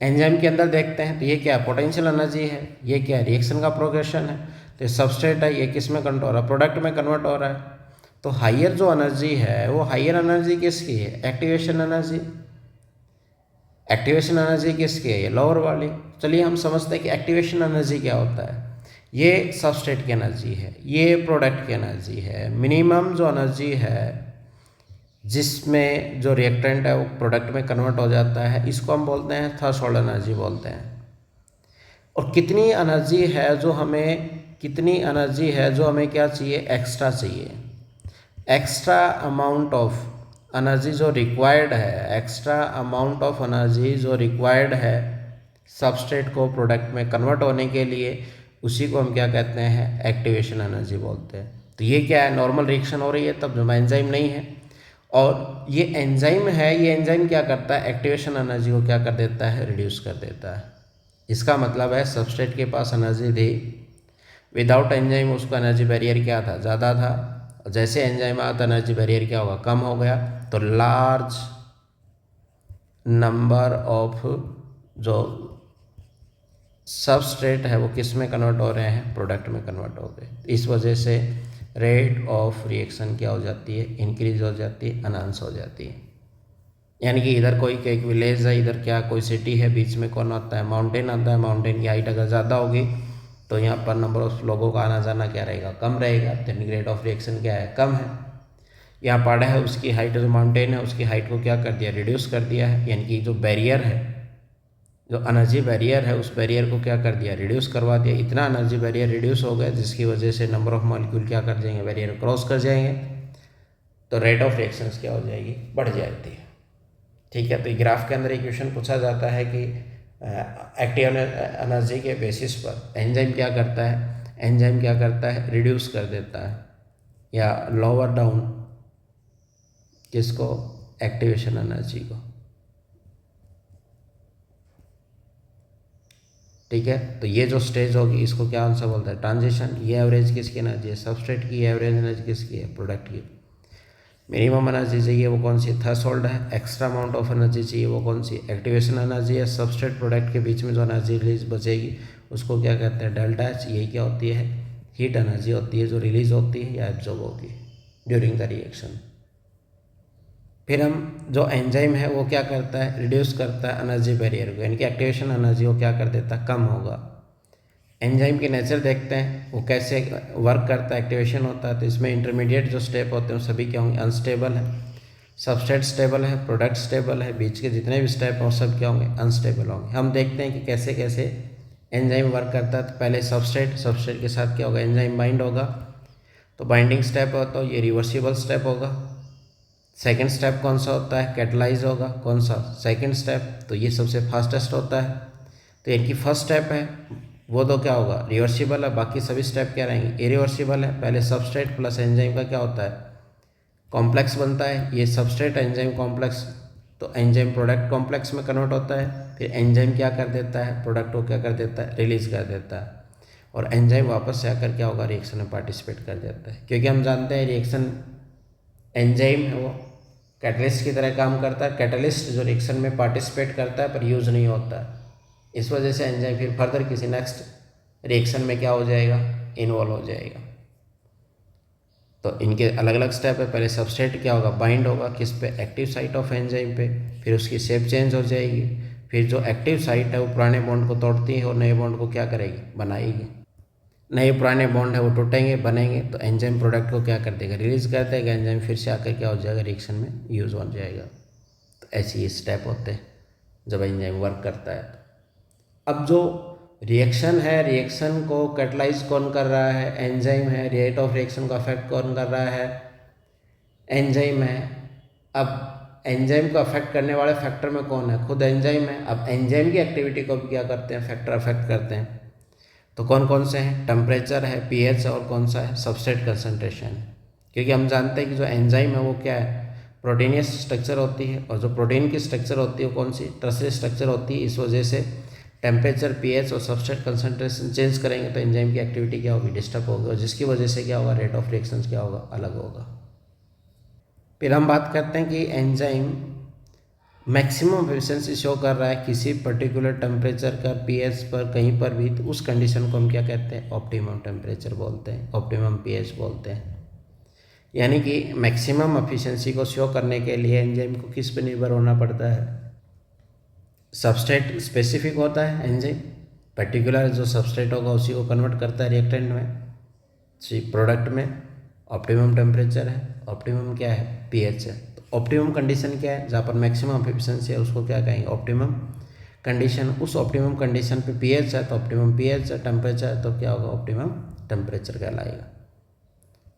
एंजाइम के अंदर देखते हैं, तो ये क्या है, पोटेंशियल एनर्जी है, ये क्या है, रिएक्शन का प्रोग्रेशन है। तो सबस्ट्रेट है, ये किस में कन्वर्ट हो रहा है, प्रोडक्ट में कन्वर्ट हो रहा है। तो हायर जो एनर्जी है वो हायर एनर्जी किसकी है, एक्टिवेशन एनर्जी। एक्टिवेशन एनर्जी किसकी है, ये लोअर वाली। चलिए हम समझते हैं कि एक्टिवेशन एनर्जी क्या होता है। ये सबस्ट्रेट की एनर्जी है, ये प्रोडक्ट की एनर्जी है। मिनिमम जो एनर्जी है जिसमें जो रिएक्टेंट है वो प्रोडक्ट में कन्वर्ट हो जाता है, इसको हम बोलते हैं थ्रेशोल्ड एनर्जी बोलते हैं। और कितनी एनर्जी है जो हमें कितनी एनर्जी है जो हमें क्या चाहिए, एक्स्ट्रा चाहिए। एक्स्ट्रा अमाउंट ऑफ एनर्जी जो रिक्वायर्ड है, एक्स्ट्रा अमाउंट ऑफ एनर्जी जो रिक्वायर्ड है सबस्ट्रेट को प्रोडक्ट में कन्वर्ट होने के लिए, उसी को हम क्या कहते हैं, एक्टिवेशन एनर्जी बोलते हैं। तो ये क्या है, नॉर्मल रिएक्शन हो रही है तब जो एंजाइम नहीं है, और ये एंजाइम है, ये एंजाइम क्या करता है, एक्टिवेशन एनर्जी को क्या कर देता है, रिड्यूस कर देता है। इसका मतलब है सबस्ट्रेट के पास एनर्जी थी, विदाउट एंजाइम उसको एनर्जी बैरियर क्या था, ज़्यादा था, और जैसे एंजाइम आया तो एनर्जी बैरियर क्या होगा, कम हो गया। तो लार्ज नंबर ऑफ जो सबस्ट्रेट है वो किस में कन्वर्ट हो रहे हैं, प्रोडक्ट में कन्वर्ट हो गए। इस वजह से रेट ऑफ रिएक्शन क्या हो जाती है, इंक्रीज हो जाती है, अनहांस हो जाती है। यानी कि इधर कोई एक विलेज है, इधर क्या कोई सिटी है, बीच में कौन आता है, माउंटेन आता है। माउंटेन की हाइट अगर ज़्यादा होगी तो यहाँ पर नंबर ऑफ लोगों का आना जाना क्या रहेगा, कम रहेगा, तो रेट ऑफ रिएक्शन क्या है, कम है। यहाँ पहाड़ है, उसकी हाइट जो माउंटेन है उसकी हाइट को क्या कर दिया, रिड्यूस कर दिया है। यानी कि जो बैरियर है, जो एनर्जी बैरियर है, उस बैरियर को क्या कर दिया, रिड्यूस करवा दिया। इतना एनर्जी बैरियर रिड्यूस हो गया जिसकी वजह से नंबर ऑफ मॉलिक्यूल क्या कर जाएंगे, बैरियर क्रॉस कर जाएंगे, तो रेट ऑफ रिएक्शंस क्या हो जाएगी, बढ़ जाती है। ठीक है, तो ग्राफ के अंदर एक क्वेश्चन पूछा जाता है कि एक्टिव एनर्जी के बेसिस पर एंजाइम क्या करता है, एंजाइम क्या करता है, रिड्यूस कर देता है या लोअर डाउन किसको, एक्टिवेशन एनर्जी को। ठीक है, तो ये जो स्टेज होगी इसको क्या आंसर बोलता है, ट्रांजिशन। ये एवरेज किसकी एनर्जी है, सबस्ट्रेट की। एवरेज एनर्जी किसकी है, प्रोडक्ट की। मिनिमम एनर्जी चाहिए वो कौन सी, थ्रेशोल्ड है। एक्स्ट्रा अमाउंट ऑफ एनर्जी चाहिए वो कौन सी, एक्टिवेशन एनर्जी है। सबस्ट्रेट प्रोडक्ट के बीच में जो एनर्जी रिलीज बचेगी उसको क्या कहते हैं, डेल्टा एच। यही क्या होती है, हीट एनर्जी होती है जो रिलीज होती है या एब्जॉर्ब होगी ड्यूरिंग द रिएक्शन। फिर हम जो एंजाइम है वो क्या करता है, रिड्यूस करता है एनर्जी बैरियर को, यानी कि एक्टिवेशन एनर्जी को क्या कर देता है, कम होगा। एंजाइम के नेचर देखते हैं वो कैसे वर्क करता है, एक्टिवेशन होता है। तो इसमें इंटरमीडिएट जो स्टेप होते हैं वो सभी क्या होंगे, अनस्टेबल है। सबस्ट्रेट स्टेबल है, प्रोडक्ट स्टेबल है, बीच के जितने भी स्टेप हैं वो सब क्या होंगे, अनस्टेबल होंगे। हम देखते हैं कि कैसे कैसे एंजाइम वर्क करता है। तो पहले सबस्ट्रेट के साथ क्या होगा, एंजाइम बाइंड होगा, तो बाइंडिंग स्टेप होता है, ये रिवर्सिबल स्टेप होगा। सेकेंड स्टेप कौन सा होता है, कैटलाइज होगा। कौन सा, सेकेंड स्टेप, तो ये सबसे फास्टेस्ट होता है। तो इनकी फर्स्ट स्टेप है वो तो क्या होगा, रिवर्सिबल है। बाकी सभी स्टेप क्या रहेंगे, इरिवर्सिबल है। पहले सबस्ट्रेट प्लस एंजाइम का क्या होता है, कॉम्प्लेक्स बनता है, ये सबस्ट्रेट एंजाइम कॉम्प्लेक्स। तो एंजाइम प्रोडक्ट कॉम्प्लेक्स में कन्वर्ट होता है। फिर एंजाइम क्या कर देता है, प्रोडक्ट को क्या कर देता है, रिलीज कर देता है, और एंजाइम वापस से आकर क्या होगा, रिएक्शन में पार्टिसिपेट कर देता है। क्योंकि हम जानते हैं रिएक्शन एंजाइम है वो कैटलिस्ट की तरह काम करता है। कैटलिस्ट जो रिएक्शन में पार्टिसिपेट करता है पर यूज़ नहीं होता है, इस वजह से एंजाइम फिर फर्दर किसी नेक्स्ट रिएक्शन में क्या हो जाएगा, इन्वॉल्व हो जाएगा। तो इनके अलग अलग स्टेप है। पहले सबस्ट्रेट क्या होगा, बाइंड होगा किस पे, एक्टिव साइट ऑफ एंजाइम पे। फिर उसकी शेप चेंज हो जाएगी। फिर जो एक्टिव साइट है वो पुराने बॉन्ड को तोड़ती है और नए बॉन्ड को क्या करेगी, बनाएगी। नए पुराने बॉन्ड है वो टूटेंगे, बनेंगे, तो एंजाइम प्रोडक्ट को क्या कर देगा, रिलीज कर देगा। एंजाइम फिर से आकर क्या हो जाएगा, रिएक्शन में यूज़ हो जाएगा। तो ऐसे ही स्टेप होते हैं जब एंजाइम वर्क करता है। अब जो रिएक्शन है, रिएक्शन को कैटलाइज कौन कर रहा है, एंजाइम है। रेट ऑफ रिएक्शन को अफेक्ट कौन कर रहा है, एंजाइम है। अब एंजाइम को अफेक्ट करने वाले फैक्टर में कौन है, खुद एंजाइम है। अब एंजाइम की एक्टिविटी को भी क्या करते हैं, फैक्टर अफेक्ट करते हैं। तो कौन कौन से हैं, टेम्परेचर है, पीएच है, और कौन सा है, सबस्ट्रेट कंसंट्रेशन। क्योंकि हम जानते हैं कि जो एंजाइम है वो क्या है, प्रोटीनियस स्ट्रक्चर होती है, और जो प्रोटीन की स्ट्रक्चर होती है वो कौन सी, टर्शियरी स्ट्रक्चर होती है। इस वजह से टेम्परेचर, पीएच और सबस्ट्रेट कंसंट्रेशन चेंज करेंगे तो एंजाइम की एक्टिविटी क्या होगी, डिस्टर्ब होगी, और जिसकी वजह से क्या होगा, रेट ऑफ रिएक्शंस क्या होगा, अलग होगा। फिर हम बात करते हैं कि एंजाइम मैक्सिमम एफिशिएंसी शो कर रहा है किसी पर्टिकुलर टेम्परेचर का, पीएच पर, कहीं पर भी, तो उस कंडीशन को हम क्या कहते हैं, ऑप्टिमम टेम्परेचर बोलते हैं, ऑप्टिमम पीएच बोलते हैं। यानी कि मैक्सिमम एफिशिएंसी को शो करने के लिए एंजाइम को किस पर निर्भर होना पड़ता है, सबस्ट्रेट स्पेसिफिक होता है एंजाइम, पर्टिकुलर जो सबस्ट्रेट होगा उसी को कन्वर्ट करता है रिएक्टेंट में, प्रोडक्ट में। ऑप्टिमम टेम्परेचर है, ऑप्टिमम क्या है, पीएच है। ऑप्टिमम कंडीशन क्या है, जहाँ पर मैक्सिमम एफिशिएंसी है उसको क्या कहेंगे, ऑप्टिमम कंडीशन। उस ऑप्टिमम कंडीशन पे पीएच है तो ऑप्टिमम पीएच है, टेम्परेचर है तो क्या होगा, ऑप्टिमम टेम्परेचर कहलाएगा।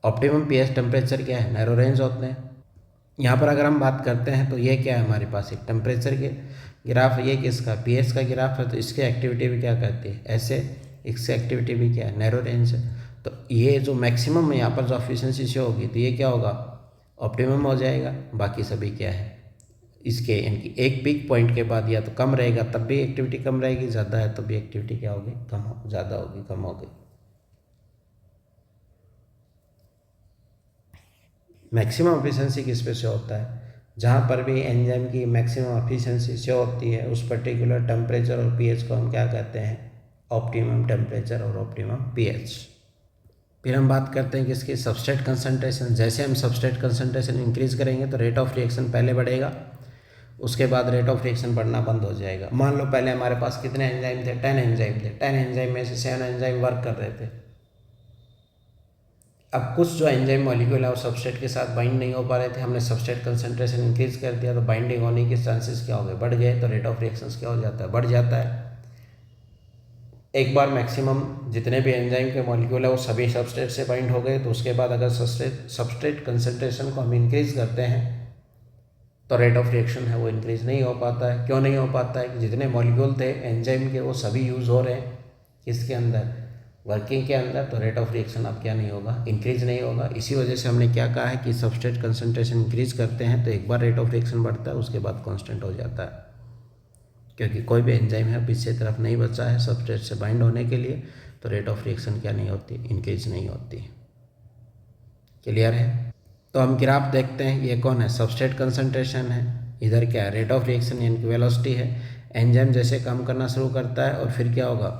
ऑप्टिमम पीएच टेम्परेचर क्या है, नैरो रेंज होते हैं। यहाँ पर अगर हम बात करते हैं तो ये क्या है हमारे पास, एक टेम्परेचर के ग्राफ, ये किसका, पीएच का ग्राफ है, तो इसकी एक्टिविटी भी क्या कहती है, ऐसे इससे एक्टिविटी भी क्या है, नैरो रेंज है। तो ये जो मैक्सिमम है यहाँ पर जो एफिशिएंसी शो होगी तो ये क्या होगा, ऑप्टिमम हो जाएगा। बाकी सभी क्या है इसके, इनकी एक पीक पॉइंट के बाद या तो कम रहेगा तब भी एक्टिविटी कम रहेगी, ज़्यादा है तो भी एक्टिविटी क्या होगी, ज़्यादा होगी, कम होगी। मैक्सिमम एफिशिएंसी किस पे से होता है, जहाँ पर भी एंजाइम की मैक्सिमम एफिशिएंसी से होती है उस पर्टिकुलर टेम्परेचर और पीएच को हम क्या कहते हैं, ऑप्टिमम टेम्परेचर और ऑप्टिमम पीएच। फिर हम बात करते हैं किसकी, सबस्ट्रेट कंसंट्रेशन। जैसे हम सबस्ट्रेट कंसंट्रेशन इंक्रीज़ करेंगे तो रेट ऑफ रिएक्शन पहले बढ़ेगा, उसके बाद रेट ऑफ रिएक्शन बढ़ना बंद हो जाएगा। मान लो पहले हमारे पास कितने एंजाइम थे, 10 एंजाइम थे, 10 एंजाइम में से 7 एंजाइम वर्क कर रहे थे। अब कुछ जो एंजाइम मॉलिक्यूल है वो सबस्ट्रेट के साथ बाइंड नहीं हो पा रहे थे, हमने सबस्ट्रेट कंसंट्रेशन इंक्रीज कर दिया तो बाइंडिंग होने के चांसेस क्या हो गए, बढ़ गए, तो रेट ऑफ रिएक्शंस क्या हो जाता है, बढ़ जाता है। एक बार मैक्सिमम जितने भी एंजाइम के मॉलिक्यूल है वो सभी सबस्ट्रेट से बाइंड हो गए, तो उसके बाद अगर सबस्ट्रेट कंसंट्रेशन को हम इंक्रीज करते हैं तो रेट ऑफ रिएक्शन है वो इंक्रीज नहीं हो पाता है। क्यों नहीं हो पाता है, कि जितने मॉलिक्यूल थे एंजाइम के वो सभी यूज़ हो रहे हैं किसके अंदर, वर्किंग के अंदर, तो रेट ऑफ रिएक्शन अब क्या नहीं होगा, इंक्रीज नहीं होगा। इसी वजह से हमने क्या कहा है कि सबस्ट्रेट कंसंट्रेशन इंक्रीज करते हैं तो एक बार रेट ऑफ रिएक्शन बढ़ता है, उसके बाद कांस्टेंट हो जाता है, क्योंकि कोई भी एंजाइम है पीछे तरफ नहीं बचा है सबस्ट्रेट से बाइंड होने के लिए, तो रेट ऑफ रिएक्शन क्या नहीं होती, इंक्रीज नहीं होती। क्लियर है। तो हम ग्राफ देखते हैं, ये कौन है, सबस्ट्रेट कंसंट्रेशन है, इधर क्या है, रेट ऑफ रिएक्शन यानी कि वेलोसिटी है। एंजाइम जैसे काम करना शुरू करता है और फिर क्या होगा,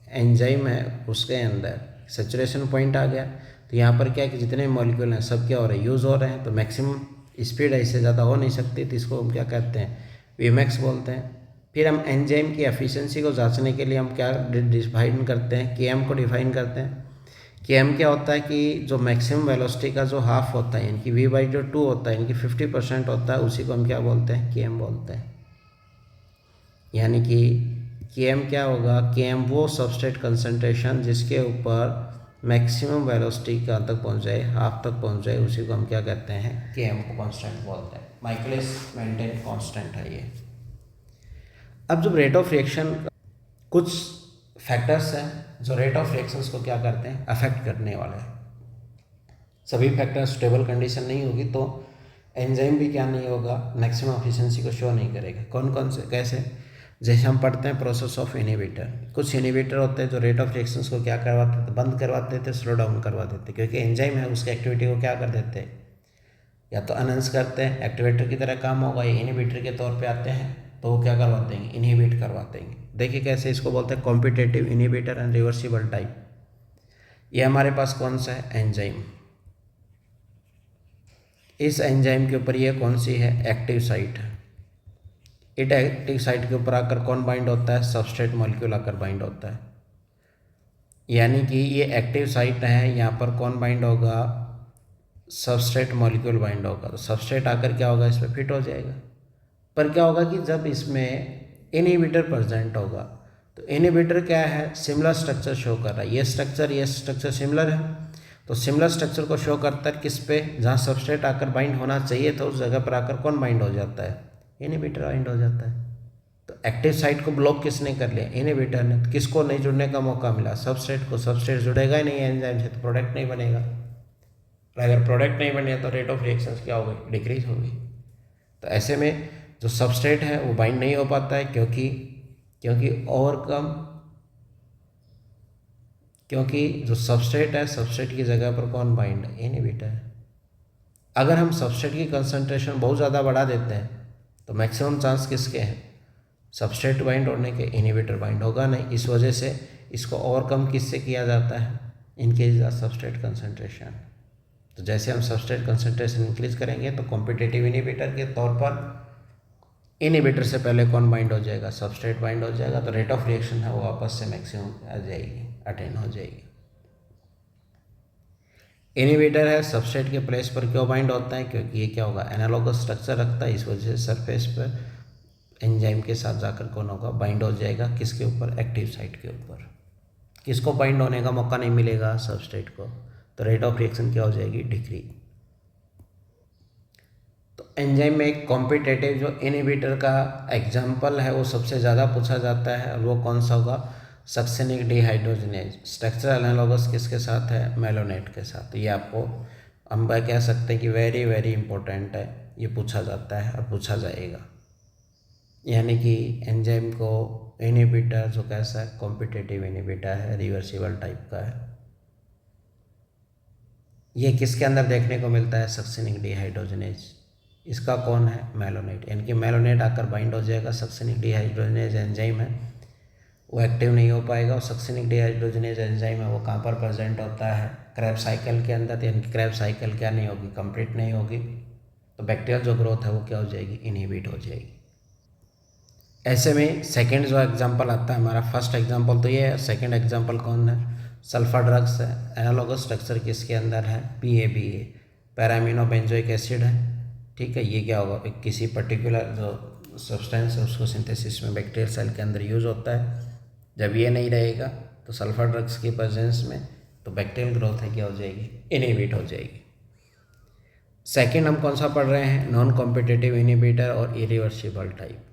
एंजाइम है उसके अंदर सैचुरेशन पॉइंट आ गया, तो यहाँ पर क्या है कि जितने मॉलिक्यूल हैं सब क्या हो रहे हैं, यूज़ हो रहे हैं, तो मैक्सिमम स्पीड इससे ज़्यादा हो नहीं सकती, तो इसको हम क्या कहते हैं, वीमैक्स बोलते हैं। फिर हम एंजाइम की एफिशिएंसी को जांचने के लिए हम क्या डिफाइन करते हैं, केएम को डिफाइन करते हैं। केएम क्या होता है कि जो मैक्सिमम वेलोसिटी का जो हाफ होता है यानी कि v/2 होता है, यानी कि 50% होता है, उसी को हम क्या बोलते हैं, केएम बोलते हैं। यानी कि केएम क्या होगा, केएम वो सबस्ट्रेट कंसंट्रेशन जिसके ऊपर मैक्सिमम वेलोसिटी कहाँ तक पहुँच जाए, हाफ तक पहुँच जाए, उसी को हम क्या कहते हैं, केएम को कांस्टेंट बोलते हैं। माइकलिस मेंटेन कांस्टेंट है ये। अब जब रेट ऑफ रिएक्शन, कुछ फैक्टर्स हैं जो रेट ऑफ रिएक्शंस को क्या करते हैं, अफेक्ट करने वाले हैं। सभी फैक्टर्स स्टेबल कंडीशन नहीं होगी तो एंजाइम भी क्या नहीं होगा, मैक्सिमम एफिशिएंसी को शो नहीं करेगा। कौन कौन से, कैसे, जैसे हम पढ़ते हैं प्रोसेस ऑफ इनहिबिटर। कुछ इनहिबिटर होते हैं जो रेट ऑफ रिएक्शंस को क्या करवाते थे, बंद करवा देते, स्लो डाउन करवा देते, क्योंकि एंजाइम है उसकी एक्टिविटी को क्या कर देते हैं, या तो अनहेंस करते हैं, एक्टिवेटर की तरह काम होगा, या इनहिबिटर के तौर पे आते हैं तो वो क्या करवाते हैं, इनहिबिट करवाते हैं। देखिए कैसे, इसको बोलते हैं competitive inhibitor and reversible type. ये हमारे पास कौन सा है, एंजाइम। इस एंजाइम के ऊपर ये कौन सी है, एक्टिव साइट है। इट एक्टिव साइट के ऊपर आकर कौन बाइंड होता है, सबस्ट्रेट मॉलिक्यूल आकर बाइंड होता है। यानी कि ये एक्टिव साइट है, यहाँ पर कौन बाइंड होगा, सबस्ट्रेट मॉलिक्यूल बाइंड होगा, तो सबस्ट्रेट आकर क्या होगा, इस पर फिट हो जाएगा। पर क्या होगा कि जब इसमें इनहिबिटर प्रेजेंट होगा तो इनहिबिटर क्या है, सिमिलर स्ट्रक्चर शो कर रहा है, ये स्ट्रक्चर सिमिलर है, तो सिमिलर स्ट्रक्चर को शो करता है किस पे, जहाँ सबस्ट्रेट आकर बाइंड होना चाहिए तो उस जगह पर आकर कौन बाइंड हो जाता है, इनहिबिटर बाइंड हो जाता है। तो एक्टिव साइट को ब्लॉक किसने कर लिया, इनहिबिटर ने। तो किसको नहीं जुड़ने का मौका मिला, सबस्ट्रेट को। सबस्ट्रेट जुड़ेगा ही नहीं एंजाइम से तो प्रोडक्ट नहीं बनेगा, अगर प्रोडक्ट नहीं बने तो रेट ऑफ रिएक्शंस क्या हो गई, डिक्रीज हो गई। तो ऐसे में जो सबस्ट्रेट है वो बाइंड नहीं हो पाता है, क्योंकि जो सबस्ट्रेट है, सबस्ट्रेट की जगह पर कौन बाइंड है, इनहिबिटर है। अगर हम सबस्ट्रेट की कंसंट्रेशन बहुत ज़्यादा बढ़ा देते हैं तो मैक्सिमम चांस किसके हैं, सबस्ट्रेट बाइंड होने के, इनहिबिटर बाइंड होगा नहीं। इस वजह से इसको ओवरकम किससे किया जाता है, इनकेज द सबस्ट्रेट कंसंट्रेशन। तो जैसे हम सबस्ट्रेट कंसंट्रेशन इंक्रीज करेंगे तो कॉम्पिटिटिव इनहिबिटर के तौर पर इनहिबिटर से पहले कौन बाइंड हो जाएगा, सबस्ट्रेट बाइंड हो जाएगा, तो रेट ऑफ रिएक्शन है वो वापस से मैक्सिमम आ जाएगी, अटेन हो जाएगी। इनहिबिटर है, सबस्ट्रेट के प्लेस पर क्यों बाइंड होता है, क्योंकि ये क्या होगा, एनालॉगस स्ट्रक्चर रखता है, इस वजह से सरफेस पर एंजाइम के साथ जाकर कौन होगा, बाइंड हो जाएगा, किसके ऊपर, एक्टिव साइट के ऊपर। किसको बाइंड होने का मौका नहीं मिलेगा, सबस्ट्रेट को, तो रेट ऑफ रिएक्शन क्या हो जाएगी, डिक्री। तो एंजाइम में एक कॉम्पिटेटिव जो इनहिबिटर का एग्जाम्पल है वो सबसे ज़्यादा पूछा जाता है, और वो कौन सा होगा, सक्सेनिक डिहाइड्रोजनेज। स्ट्रक्चरल एनालॉगस किसके साथ है, मेलोनेट के साथ। ये आपको हम कह सकते हैं कि वेरी वेरी इंपॉर्टेंट है, ये पूछा जाता है और पूछा जाएगा। यानी कि एंजाइम को इनहिबिटर जो कैसा है, कॉम्पिटेटिव इनहिबिटर है, रिवर्सिबल टाइप का है। ये किसके अंदर देखने को मिलता है, सक्सेनिक डिहाइड्रोजनेज। इसका कौन है, मेलोनेट। यानी कि मेलोनेट आकर बाइंड हो जाएगा, सक्सेनिक डिहाइड्रोजनेज एंजाइम है वो एक्टिव नहीं हो पाएगा। और सक्सेनिक डिहाइड्रोजनेज एंजाइम है वो कहाँ पर प्रेजेंट होता है, क्रेब्स साइकिल के अंदर। यानी कि क्रेब्स साइकिल क्या नहीं होगी, कंप्लीट नहीं होगी, तो बैक्टीरियल जो ग्रोथ है वो क्या हो जाएगी, इनहिबिट हो जाएगी। ऐसे में सेकेंड जो एग्जाम्पल आता है हमारा, फर्स्ट एग्जाम्पल तो ये है, सेकेंड एग्जाम्पल कौन है, सल्फर ड्रग्स है। एनालॉगस स्ट्रक्चर किसके अंदर है, PABA, पैरामिनो बेंजोइक एसिड है। ठीक है, ये क्या होगा, एक किसी पर्टिकुलर जो सब्सटेंस है उसको सिंथेसिस में बैक्टीरियल सेल के अंदर यूज होता है। जब ये नहीं रहेगा तो सल्फर ड्रग्स की प्रेजेंस में तो बैक्टीरियल ग्रोथ है क्या हो जाएगी, इनहिबिट हो जाएगी। सेकेंड हम कौन सा पढ़ रहे हैं, नॉन कॉम्पिटिटिव इनहिबिटर और इरिवर्सिबल टाइप।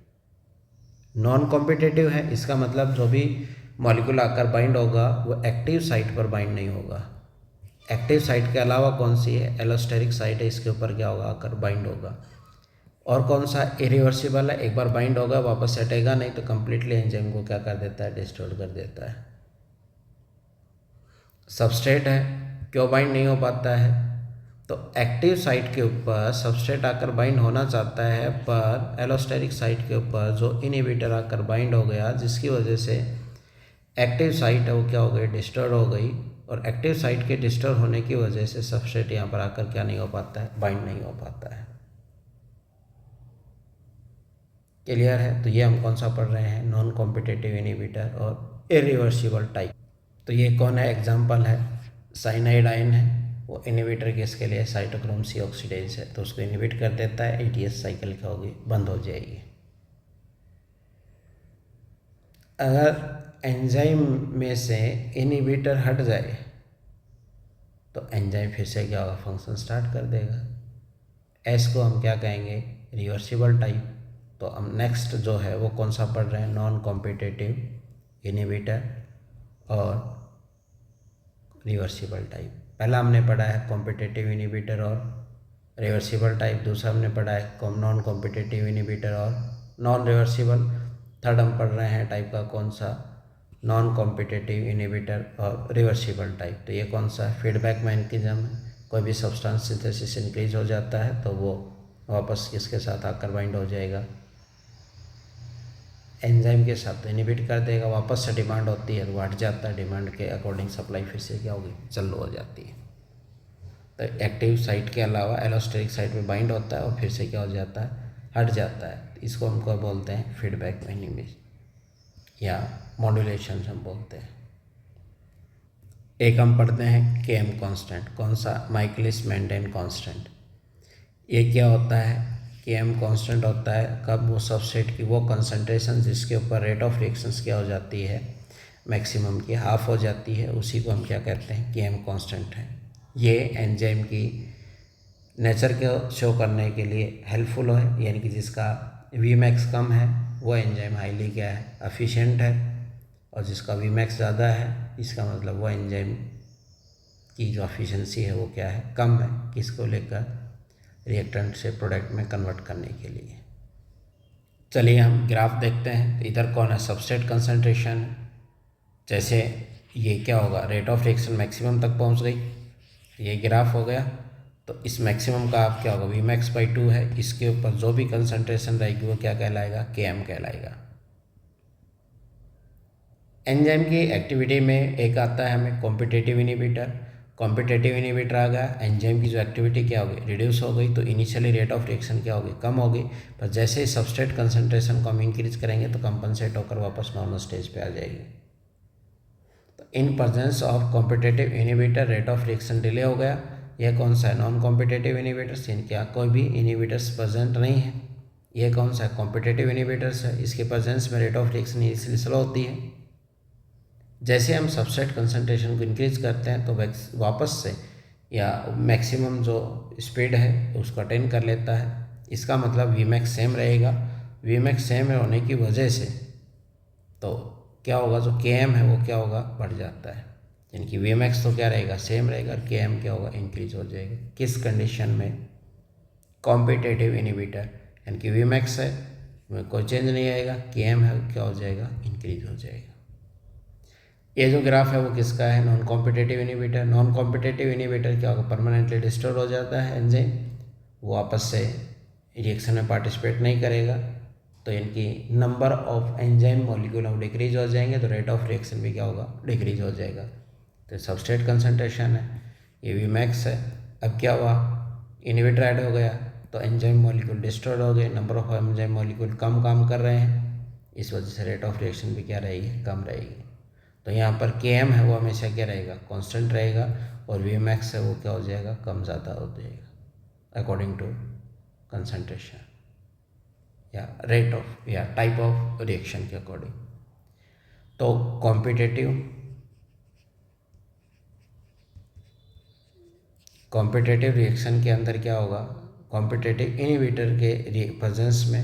नॉन कॉम्पिटिटिव है, इसका मतलब जो भी मॉलिक्यूल आकर बाइंड होगा वो एक्टिव साइट पर बाइंड नहीं होगा। एक्टिव साइट के अलावा कौन सी है, एलोस्टेरिक साइट है, इसके ऊपर क्या होगा, आकर बाइंड होगा। और कौन सा, इरिवर्सिबल है, एक बार बाइंड होगा वापस हटेगा नहीं, तो कंप्लीटली एंजाइम को क्या कर देता है, डिस्ट्रॉय कर देता है। सबस्ट्रेट है, क्यों बाइंड नहीं हो पाता है, तो एक्टिव साइट के ऊपर सबस्ट्रेट आकर बाइंड होना चाहता है, पर एलोस्टेरिक साइट के ऊपर जो इनहिबिटर आकर बाइंड हो गया, जिसकी वजह से एक्टिव साइट है वो क्या हो गई, डिस्टर्ब हो गई। और एक्टिव साइट के डिस्टर्ब होने की वजह से सबस्ट्रेट यहाँ पर आकर क्या नहीं हो पाता है, बाइंड नहीं हो पाता है। क्लियर है, तो ये हम कौन सा पढ़ रहे हैं, नॉन कॉम्पिटिटिव इनहिबिटर और इरिवर्सिबल टाइप। तो ये कौन है, एग्जाम्पल है साइनाइड आयन है, वो इनहिबिटर किसके लिए, साइटोक्रोम C ऑक्सीडेज है, तो उसको इनहिबिट कर देता है, ATS साइकिल क्या होगी, बंद हो जाएगी। अगर एंजाइम में से इनहिबिटर हट जाए तो एंजाइम फिर से क्या होगा, फंक्शन स्टार्ट कर देगा। एस को हम क्या कहेंगे, रिवर्सिबल टाइप। तो हम नेक्स्ट जो है वो कौन सा पढ़ रहे हैं, नॉन कॉम्पिटिटिव इनहिबिटर और रिवर्सिबल टाइप। पहला हमने पढ़ा है कॉम्पिटिटिव इनहिबिटर और रिवर्सिबल टाइप, दूसरा हमने पढ़ा है नॉन कॉम्पिटिटिव इनहिबिटर और नॉन रिवर्सिबल, थर्ड हम पढ़ रहे हैं टाइप का कौन सा, नॉन कॉम्पिटिटिव इनहिबिटर और रिवर्सिबल टाइप। तो ये कौन सा, फीडबैक मैकेनिज्म है, कोई भी सब्सटेंस सिंथेसिस इंक्रीज हो जाता है तो वो वापस किसके साथ आकर बाइंड हो जाएगा, एंजाइम के साथ, तो इनहिबिट कर देगा, वापस से डिमांड होती है तो हट जाता है, डिमांड के अकॉर्डिंग सप्लाई फिर से क्या होगी, चालू हो जाती है। तो एक्टिव साइट के अलावा एलोस्टेरिक साइट में बाइंड होता है और फिर से क्या हो जाता है, हट जाता है। इसको हमको बोलते हैं फीडबैक मैकेनिज्म या मॉड्यूलेशन हम बोलते हैं। एक हम पढ़ते हैं Km कांस्टेंट, कौन सा, माइकलिस मेंटेन कांस्टेंट। ये क्या होता है, Km कांस्टेंट होता है कब, वो सबस्ट्रेट की वो कंसंट्रेशन जिसके ऊपर रेट ऑफ रिएक्शंस क्या हो जाती है, मैक्सिमम की हाफ हो जाती है, उसी को हम क्या कहते हैं, Km कांस्टेंट है। ये एंजाइम की नेचर को शो करने के लिए हेल्पफुल है, यानी कि जिसका Vmax कम है वो एंजाइम हाईली क्या है, एफिशिएंट है, और जिसका Vmax ज़्यादा है इसका मतलब वो एंजाइम की जो एफिशिएंसी है वो क्या है, कम है, किसको लेकर, रिएक्टेंट से प्रोडक्ट में कन्वर्ट करने के लिए। चलिए हम ग्राफ देखते हैं। इधर कौन है, सबस्ट्रेट कंसंट्रेशन, जैसे ये क्या होगा, रेट ऑफ रिएक्शन मैक्सिमम तक पहुंच गई, ये ग्राफ हो गया। तो इस मैक्सिमम का आप क्या होगा, Vmax/2 है, इसके ऊपर जो भी कंसंट्रेशन रहेगी वो क्या कहलाएगा, Km कहलाएगा। एंजाइम की एक्टिविटी में एक आता है हमें कॉम्पिटिटिव इनहिबिटर। कॉम्पिटिटिव इनहिबिटर आ गया, एंजाइम की जो एक्टिविटी क्या होगी, रिड्यूस हो गई, तो इनिशियली रेट ऑफ रिएक्शन क्या होगी, कम होगी, पर जैसे ही सबस्ट्रेट कंसंट्रेशन को हम इंक्रीज करेंगे तो कंपनसेट होकर वापस नॉर्मल स्टेज पे आ जाएगी। तो in presence of competitive inhibitor rate of reaction delay हो गया। यह कौन सा है, नॉन कॉम्पिटिटिव इनहिबिटर्स, इनके यहाँ कोई भी इनहिबिटर्स प्रेजेंट नहीं है। ये कौन सा है, कॉम्पिटिटिव इनहिबिटर्स है, इसके प्रेजेंस में rate of reaction initially slow होती है। जैसे हम सबस्ट्रेट कंसंट्रेशन को इंक्रीज करते हैं तो वापस से या मैक्सिमम जो स्पीड है उसको अटेन कर लेता है। इसका मतलब वी मैक्स सेम रहेगा। वी मैक्स सेम होने की वजह से तो क्या होगा, जो के एम है वो क्या होगा, बढ़ जाता है। यानी कि वी मैक्स तो क्या रहेगा, सेम रहेगा, और के एम क्या होगा, इंक्रीज हो जाएगा। किस कंडीशन में, कॉम्पिटेटिव इनिबिटर, यानी कि वी मैक्स है में कोई चेंज नहीं आएगा, के एम है क्या हो जाएगा, इंक्रीज हो जाएगा। ये जो ग्राफ है वो किसका है, non competitive inhibitor. Non competitive inhibitor क्या होगा, परमानेंटली डिस्टर्ब हो जाता है एंजाइम, वो वापस से रिएक्शन में पार्टिसिपेट नहीं करेगा, तो इनकी नंबर ऑफ एंजाइम मॉलिक्यूल हम डिक्रीज हो जाएंगे, तो रेट ऑफ रिएक्शन भी क्या होगा, डिक्रीज हो जाएगा। तो सबस्ट्रेट कंसंट्रेशन है, ये वी मैक्स है। अब क्या हुआ, इनिबिटर ऐड हो गया तो एंजाइम मॉलिक्यूल डिस्ट्रॉयड हो गए, नंबर ऑफ एंजाइम मॉलिक्यूल कम काम कर रहे हैं, इस वजह से रेट ऑफ रिएक्शन भी क्या रहेगी, कम रहेगी। तो यहाँ पर के एम है वो हमेशा क्या रहेगा, कांस्टेंट रहेगा, और वी मैक्स है वो क्या हो जाएगा, कम ज़्यादा हो जाएगा अकॉर्डिंग टू कंसंट्रेशन या रेट ऑफ या टाइप ऑफ रिएक्शन के अकॉर्डिंग। तो कॉम्पिटेटिव रिएक्शन के अंदर क्या होगा, कॉम्पिटेटिव इनिबिटर के प्रेजेंस में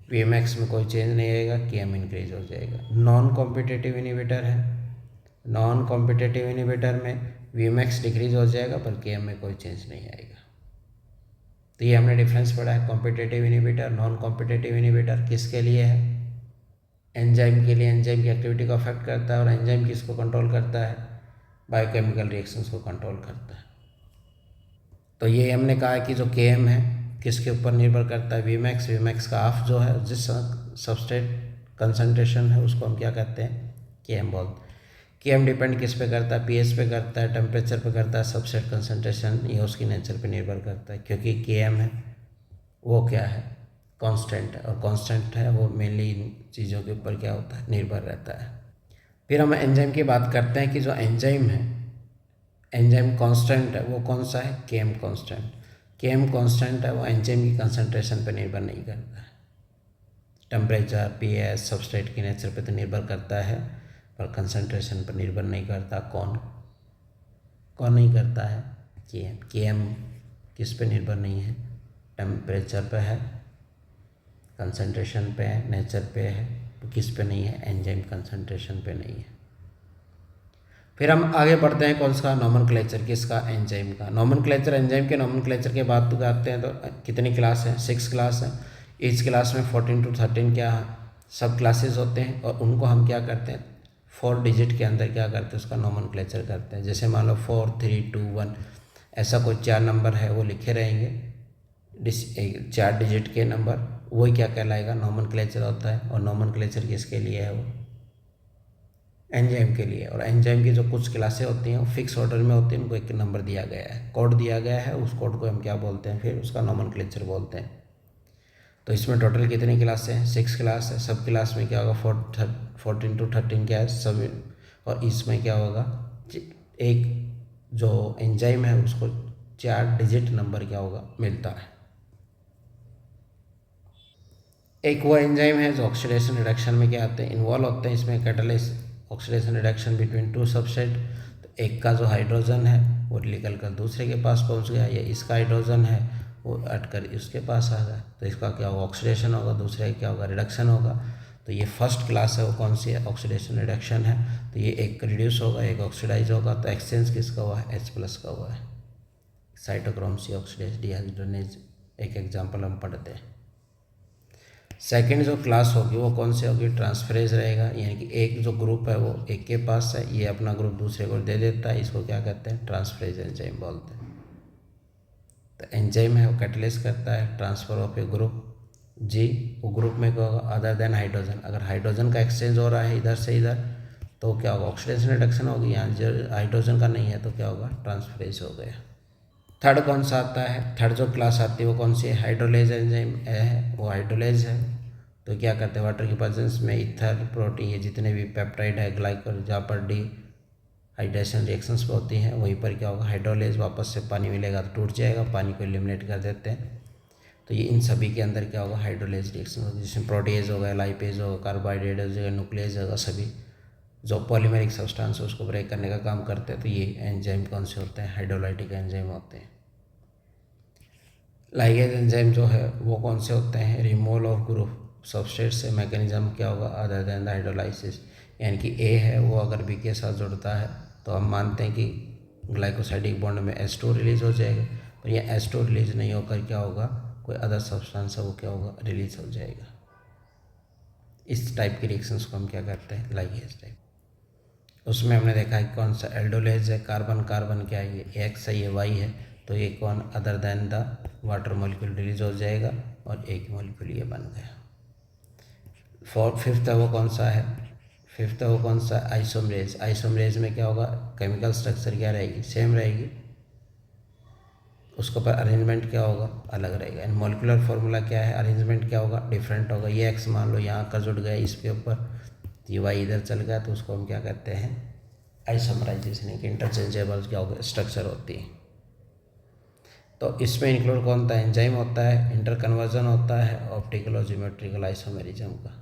वी मैक्स में कोई चेंज नहीं आएगा, के एम इंक्रीज हो जाएगा। नॉन कॉम्पिटेटिव इनिबिटर है, नॉन कॉम्पिटेटिव इनिबिटर में वी मैक्स डिक्रीज हो जाएगा पर के एम में कोई चेंज नहीं आएगा। तो ये हमने डिफरेंस पढ़ा है, competitive inhibitor, non competitive inhibitor किसके लिए है, एंजाइम के लिए, एंजाइम की एक्टिविटी को अफेक्ट करता है, और एंजाइम किसको कंट्रोल करता है, बायोकेमिकल रिएक्शंस को कंट्रोल करता है। तो ये हमने कहा है कि जो के एम है किसके ऊपर निर्भर करता है, वी मैक्स का हाफ जो है, जिस सबस्ट्रेट कंसंट्रेशन है उसको हम क्या कहते हैं, के एम बोलते हैं। के एम डिपेंड किस पे करता है, पीएच पे करता है, टेम्परेचर पे करता है, सबस्ट्रेट कंसंट्रेशन या उसकी नेचर पे निर्भर करता है, क्योंकि के एम है वो क्या है, कांस्टेंट है, और कांस्टेंट है वो मेनली इन चीज़ों के ऊपर क्या होता है, निर्भर रहता है। फिर हम एंजाइम की बात करते हैं कि जो एंजाइम है, एंजाइम कांस्टेंट है वो कौन सा है, के एम कांस्टेंट। के एम कांस्टेंट है वो एंजाइम की कंसंट्रेशन पर निर्भर नहीं करता है, टेम्परेचर, पीएच, सबस्ट्रेट की नेचर पे तो निर्भर करता है, पर कंसंट्रेशन पर निर्भर नहीं करता। कौन नहीं करता है, के एम। के एम किस पे निर्भर नहीं है, टेम्परेचर पे है, कंसंट्रेशन पे है, नेचर पे है, तो किस पे नहीं है, एंजाइम कंसंट्रेशन पे नहीं है। फिर हम आगे बढ़ते हैं, कौन सा, नोमेनक्लेचर किसका, एंजाइम का। नोमेनक्लेचर, एंजाइम के नोमेनक्लेचर के बात तो आते हैं तो कितनी क्लास है, 6 क्लास है। ईच क्लास में 14 to 13 क्या सब क्लासेस होते हैं, और उनको हम क्या करते हैं, 4 डिजिट के अंदर क्या करते हैं, उसका नोमेनक्लेचर करते हैं। जैसे मान लो 4 3 2 1 ऐसा कोई 4 नंबर है वो लिखे रहेंगे, 4 डिजिट के नंबर, वही क्या कहलाएगा, नोमेनक्लेचर होता है। और नोमेनक्लेचर किसके लिए है, वो एंजाइम के लिए। और एंजाइम की जो कुछ क्लासें होती हैं वो फिक्स ऑर्डर में होती हैं, उनको एक नंबर दिया गया है, कोड दिया गया है, उस कोड को हम क्या बोलते हैं, फिर उसका नोमेनक्लेचर बोलते हैं। तो इसमें टोटल कितनी क्लासें हैं, 6 क्लास है। सब क्लास में क्या होगा, 14 to 13 क्या है सब, और इसमें क्या होगा, एक जो एंजाइम है उसको 4 डिजिट नंबर क्या होगा, मिलता है। एक वो एंजाइम है जो ऑक्सीडेशन रिडक्शन में क्या आते हैं, इन्वॉल्व होते हैं, इसमें catalyst oxidation reduction between 2 substrate. तो एक का जो हाइड्रोजन है वो निकल कर दूसरे के पास पहुंच गया, या इसका हाइड्रोजन है वो हटकर उसके पास आ गया, तो इसका क्या होगा, ऑक्सीडेशन होगा, दूसरे क्या होगा, रिडक्शन होगा। तो ये फर्स्ट क्लास है वो कौन सी है, ऑक्सीडेशन रिडक्शन है। तो ये एक रिड्यूस होगा, एक ऑक्सीडाइज होगा, तो एक्सचेंज किसका हुआ है, H+ का हुआ है, साइटोक्रोम C ऑक्सीडेज डिहाइड्रोजनेज, एक एग्जाम्पल हम पढ़ते हैं। सेकंड जो क्लास होगी वो कौन सी होगी, ट्रांसफरेज रहेगा, यानी कि एक जो ग्रुप है वो एक के पास है, ये अपना ग्रुप दूसरे को दे देता है, इसको क्या कहते हैं, ट्रांसफरेज एंजाइम बोलते हैं। तो एंजाइम है वो कैटलिस्ट करता है ट्रांसफर ऑफ ए ग्रुप जी, वो ग्रुप में क्या होगा, अदर देन हाइड्रोजन। अगर हाइड्रोजन का एक्सचेंज हो रहा है इधर से इधर तो क्या होगा, ऑक्सीडेशन रिडक्शन होगी। यहाँ जो हाइड्रोजन का नहीं है तो क्या होगा, ट्रांसफरेज हो गया। थर्ड कौन सा आता है, थर्ड जो क्लास आती है वो कौन सी है, हाइड्रोलेज एंजाइम है, वो हाइड्रोलेज है। तो क्या करते हैं, वाटर की प्रेजेंस में इथर, प्रोटीन, ये जितने भी पेप्टाइड है, ग्लाइकोल, जहाँ पर डी हाइड्रेशन रिएक्शंस पे होती हैं वहीं पर क्या होगा, हाइड्रोलेज, वापस से पानी मिलेगा तो टूट जाएगा, पानी को एलिमिनेट कर देते हैं। तो ये इन सभी के अंदर क्या होगा, हाइड्रोलेज रिएक्शन होगी, जिसमें प्रोटीज होगा, लाइपेज होगा, कार्बोहाइड्रेट हो जाएगा, न्यूक्लियस होगा, सभी जो पॉलीमेरिक सब्सटेंस है उसको ब्रेक करने का काम करते हैं। तो ये एंजाइम कौन से होते हैं? हाइड्रोलाइटिक एंजाइम होते हैं। लाइगेज एंजाइम जो है वो कौन से होते हैं? रिमूवल ऑफ ग्रुप सबस्ट्रेट से मैकेनिज्म क्या होगा? अदर देन द हाइड्रोलाइसिस, यानी कि ए है वो अगर बी के साथ जुड़ता है तो हम मानते हैं कि ग्लाइकोसाइडिक बॉन्ड में H2 रिलीज हो जाएगा, पर यह H2 रिलीज नहीं होकर क्या होगा? कोई अदर सब्सटेंस है वो क्या होगा? रिलीज हो जाएगा। इस टाइप के रिएक्शंस को हम क्या करते हैं? Ligase type. उसमें हमने देखा है कौन सा एल्डोलेज है, कार्बन कार्बन क्या है? ये एक्स है, ये वाई है, तो ये कौन? Other than the water molecule release हो जाएगा और एक मॉलिक्यूल ये बन गया। फिफ्थ है वो कौन सा है? फिफ्थ है वो कौन सा? आइसोमरेज। आइसोमरेज में क्या होगा? केमिकल स्ट्रक्चर क्या रहेगी? सेम रहेगी, उसके ऊपर अरेंजमेंट क्या होगा? अलग रहेगा। एंड मॉलिक्यूलर फार्मूला क्या है? अरेंजमेंट क्या होगा? डिफरेंट होगा। ये एक्स मान लो यहाँ का जुड़ गया इसके ऊपर, ये वाई इधर चल गया, तो उसको हम क्या कहते हैं? आइसोमराइजेशन। एक इंटरचेंजेबल क्या होगा? स्ट्रक्चर होती है। तो इसमें इंक्लूड कौन होता है? एंजाइम होता है, इंटरकन्वर्जन होता है, ऑप्टिकल और ज्योमेट्रिकल आइसोमेरिज्म का।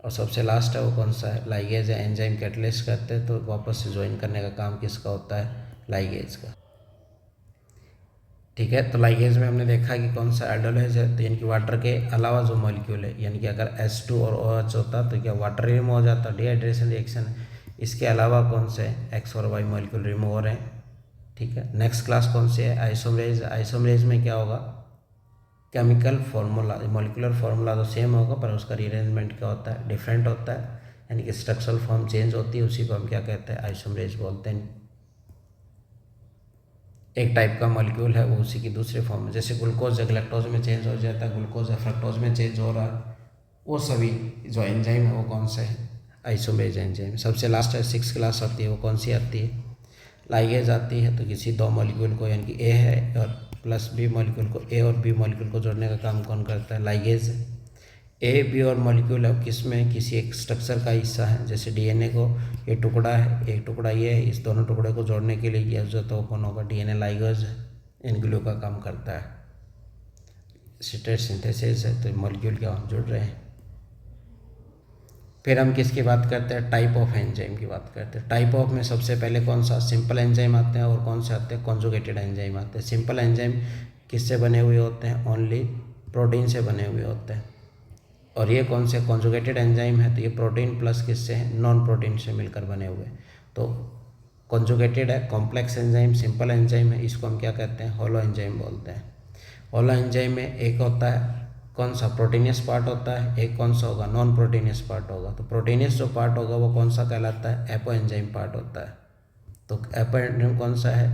और सबसे लास्ट है वो कौन सा है? लाइगेज है। एंजाइम कैटलिस्ट करते हैं तो वापस से ज्वाइन करने का काम किसका होता है? लाइगेज का। ठीक है, तो लाइगेज में हमने देखा कि कौन सा एल्डोलेज है, तो यानी कि वाटर के अलावा जो मॉलिक्यूल है, यानी कि अगर H2 और OH होता तो क्या वाटर रिमूव हो जाता? Dehydration reaction. इसके अलावा कौन से एक्स और वाई मॉलिक्यूल रिमूव हो रहे हैं। ठीक है, नेक्स्ट क्लास कौन सी है? आइसोमरेज। आइसोमरेज में क्या होगा? केमिकल फार्मूला, मॉलिक्यूलर फार्मूला तो सेम होगा पर उसका रीअरेंजमेंट क्या होता है? डिफरेंट होता है, यानी कि स्ट्रक्चरल फॉर्म चेंज होती है, उसी को हम क्या कहते हैं? आइसोमरेज बोलते हैं। एक टाइप का मॉलिक्यूल है वो उसी की दूसरे फॉर्म में, जैसे ग्लूकोज है ग्लैक्टोज में चेंज हो जाता है, ग्लूकोज है फ्रक्टोज में चेंज हो रहा है, वो सभी जो एंजाइम है वो कौन से है? Isomerase enzyme. सबसे लास्ट है 6th क्लास आती है, वो कौन सी आती है? लाइगेज आती है। तो किसी दो मॉलिक्यूल को, यानी कि ए है और प्लस बी मॉलिक्यूल को, ए और बी मॉलिक्यूल को जोड़ने का काम कौन करता है? लाइगेज। ए बी और मॉलिक्यूल अब किस में? किसी एक स्ट्रक्चर का हिस्सा है, जैसे डीएनए को ये टुकड़ा है, एक टुकड़ा ये है, इस दोनों टुकड़े को जोड़ने के लिए ये जो तो कौन होगा? डीएनए लाइगेज इन ग्लू का काम करता है। स्टेट सिंथेसिस है तो मॉलिक्यूल क्या जुड़ रहे हैं। फिर हम किसकी बात करते हैं? टाइप ऑफ एंजाइम की बात करते हैं। टाइप ऑफ में सबसे पहले कौन सा? सिंपल एंजाइम आते हैं, और कौन से आते हैं? कॉन्जुगेटेड एंजाइम आते हैं। सिंपल एंजाइम किससे बने हुए होते हैं? ओनली प्रोटीन से बने हुए होते हैं। और ये कौन से? कॉन्जुगेटेड एंजाइम है तो ये प्रोटीन प्लस किससे है? नॉन प्रोटीन से मिलकर बने हुए। तो कॉन्जुगेटेड है, कॉम्प्लेक्स एंजाइम, सिंपल एंजाइम है, इसको हम क्या कहते हैं? होलो एंजाइम बोलते हैं। होलो एंजाइम में एक होता है कौन सा? प्रोटीनियस पार्ट होता है, एक कौन सा होगा? नॉन प्रोटीनियस पार्ट होगा। तो प्रोटीनियस जो पार्ट होगा वो कौन सा कहलाता है? एपो एंजाइम पार्ट होता है। तो एपो एंजाइम कौन सा है?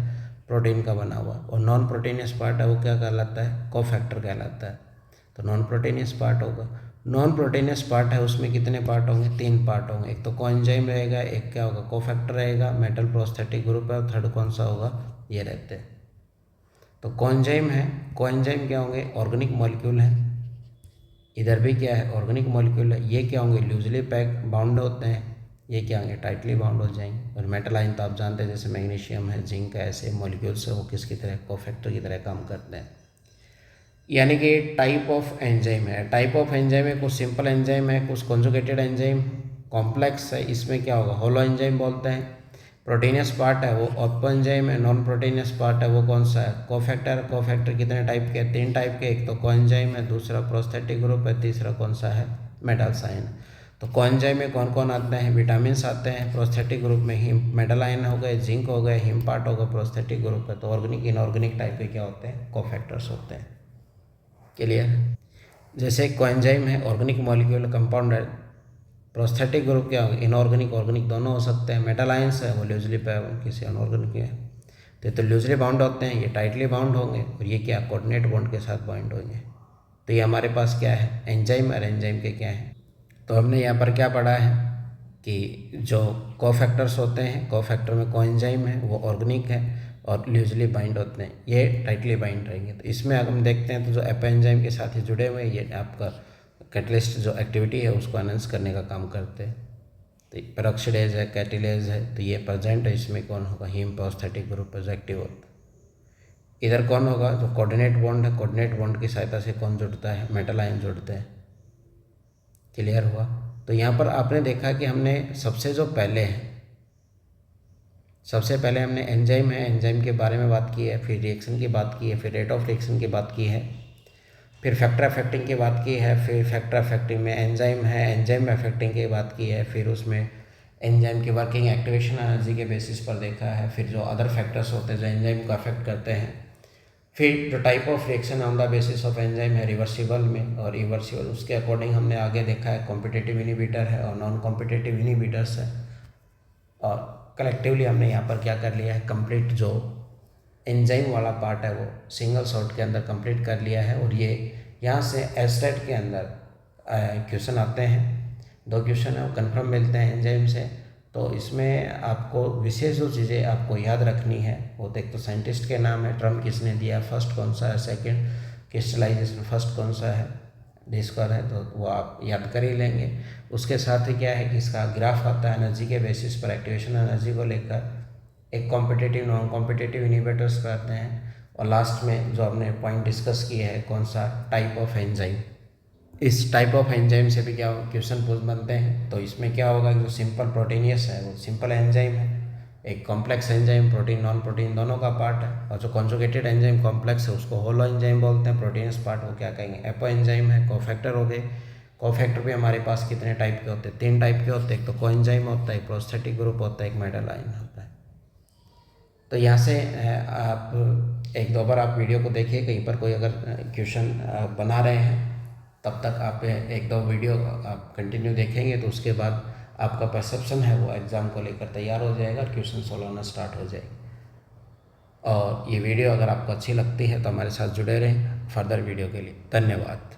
प्रोटीन का बना हुआ। और नॉन प्रोटीनियस पार्ट है वो क्या कहलाता है? कोफैक्टर कहलाता है। तो नॉन प्रोटीनियस पार्ट होगा। नॉन प्रोटीनियस पार्ट है उसमें कितने पार्ट होंगे? 3 पार्ट होंगे। एक तो कोएंजाइम रहेगा, एक क्या होगा? कोफैक्टर रहेगा, मेटल प्रोस्थेटिक ग्रुप है, और थर्ड कौन सा होगा? ये रहते हैं। तो कोएंजाइम है, कोएंजाइम क्या होंगे? ऑर्गेनिक मॉलिक्यूल है। इधर भी क्या है? ऑर्गेनिक मॉलिक्यूल है। ये क्या होंगे? लूजली पैक बाउंड होते हैं। ये क्या होंगे? टाइटली बाउंड हो जाएंगे। और मेटल आयन तो आप जानते हैं, जैसे मैग्नीशियम है, जिंक है, ऐसे मॉलिक्यूल्स है वो किसकी तरह? कोफैक्टर की तरह काम करते हैं। यानी कि टाइप ऑफ एंजाइम है। टाइप ऑफ एंजाइम है, कुछ सिंपल एंजाइम है, कुछ कॉन्जुगेटेड एंजाइम, कॉम्प्लेक्स है। इसमें क्या होगा? होलो एंजाइम बोलते हैं। प्रोटीनियस पार्ट है वो ओपो एंजाइम है। नॉन प्रोटीनियस पार्ट है वो कौन सा है? कोफैक्टर। कोफैक्टर कितने टाइप के? 3 टाइप के। एक तो कोएंजाइम है, दूसरा प्रोस्थेटिक ग्रुप है, तीसरा कौन सा है? Metal ion. तो कोएंजाइम में कौन कौन आते हैं? विटामिन आते हैं। प्रोस्थेटिक ग्रुप में हिम मेटल आयन हो गए, जिंक हो गए, हिम पार्ट होगा प्रोस्थेटिक ग्रुप है। तो ऑर्गेनिक इनऑर्गेनिक टाइप के क्या होते हैं? कोफैक्टर्स होते हैं। क्लियर? जैसे कोएंजाइम है, ऑर्गेनिक मॉलिक्यूल कंपाउंड है। प्रोस्थेटिक ग्रुप क्या होगा? इनऑर्गेनिक ऑर्गेनिक दोनों हो सकते हैं। मेटल आयंस है वो लूजली किसी अनऑर्गेनिक है, तो लूजली बाउंड होते हैं, ये टाइटली बाउंड होंगे, और ये क्या? कोऑर्डिनेट बॉन्ड के साथ बाउंड होंगे। तो ये हमारे पास क्या है? एंजाइम। और एंजाइम के क्या है? तो हमने यहाँ पर क्या पढ़ा है कि जो कोफैक्टर्स होते हैं, कोफैक्टर में कोएंजाइम है वो ऑर्गेनिक है और लूजली बाइंड होते हैं, ये टाइटली बाइंड रहेंगे। तो इसमें अगर हम देखते हैं तो जो एपो एंजाइम के साथ ही जुड़े हुए हैं, ये आपका कैटलिस्ट जो एक्टिविटी है उसको एनहांस करने का काम करते हैं। तो पेरोक्सिडेज है, कैटिलेज है, तो ये प्रेजेंट है। इसमें कौन होगा? हीम प्रोस्थेटिक ग्रुप एक्टिव होता है। इधर कौन होगा? जो कोऑर्डिनेट बॉन्ड है, कोऑर्डिनेट बॉन्ड की सहायता से कौन जुड़ता है? मेटल आयन जुड़ते हैं। क्लियर हुआ? तो यहाँ पर आपने देखा कि हमने सबसे पहले हमने एंजाइम है, एंजाइम के बारे में बात की है, फिर रिएक्शन की बात की है, फिर रेट ऑफ रिएक्शन की बात की है, फिर फैक्टर अफेक्टिंग की बात की है, फिर फैक्टर अफेक्टिंग में एंजाइम है, एंजाइम अफेक्टिंग की बात की है, फिर उसमें एंजाइम की वर्किंग एक्टिवेशन एनर्जी के बेसिस पर देखा है, फिर जो अदर फैक्टर्स होते हैं जो एंजाइम को अफेक्ट करते हैं, फिर जो type of reaction on the basis of enzyme है रिवर्सिबल में और रिवर्सिबल, उसके अकॉर्डिंग हमने आगे देखा है कॉम्पिटिटिव इनहिबिटर है और नॉन कॉम्पिटिटिव इनहिबिटर्स है। और कलेक्टिवली हमने यहाँ पर क्या कर लिया है, कंप्लीट जो एंजाइम वाला पार्ट है वो सिंगल शॉट के अंदर कंप्लीट कर लिया है। और ये यहाँ से एस्टेट के अंदर क्वेश्चन आते हैं, 2 क्वेश्चन है वो कन्फर्म मिलते हैं एंजाइम से। तो इसमें आपको विशेष जो चीज़ें आपको याद रखनी है वो तो एक तो साइंटिस्ट के नाम है, टर्म किसने दिया, फर्स्ट कौन सा है, सेकंड क्रिस्टलाइजेशन फर्स्ट कौन सा है, डिस्कवर है, तो वो आप याद कर ही लेंगे। उसके साथ ही क्या है कि इसका ग्राफ आता है एनर्जी के बेसिस पर, एक्टिवेशन एनर्जी को लेकर, एक कॉम्पिटिटिव नॉन कॉम्पिटिटिव इनहिबिटर्स करते हैं, और लास्ट में जो हमने पॉइंट डिस्कस किए हैं कौन सा, टाइप ऑफ एंजाइम। इस टाइप ऑफ एंजाइम से भी क्या क्वेश्चन बनते हैं। तो इसमें क्या होगा कि जो सिंपल प्रोटीनियस है वो सिंपल एंजाइम है, एक complex enzyme protein non protein दोनों का पार्ट है, और जो कॉन्जुगेटेड एंजाइम कॉम्प्लेक्स है उसको होलो एंजाइम बोलते हैं, प्रोटीनियस पार्ट वो क्या कहेंगे एपो एंजाइम है। कोफैक्टर हो गए, कोफैक्टर भी हमारे पास कितने टाइप के होते हैं, 3 टाइप के होते हैं, एक तो कोएंजाइम होता है, एक प्रोस्थेटिक ग्रुप होता है, एक मेटालाइन होता है। तो यहाँ से आप 1-2 बार आप वीडियो को देखिए, कहीं पर कोई अगर क्वेश्चन बना रहे हैं तब तक आप 1-2 वीडियो आप कंटिन्यू देखेंगे तो उसके बाद आपका परसेप्शन है वो एग्ज़ाम को लेकर तैयार हो जाएगा, क्वेश्चन सॉल्व होना स्टार्ट हो जाएगी। और ये वीडियो अगर आपको अच्छी लगती है तो हमारे साथ जुड़े रहें फर्दर वीडियो के लिए। धन्यवाद।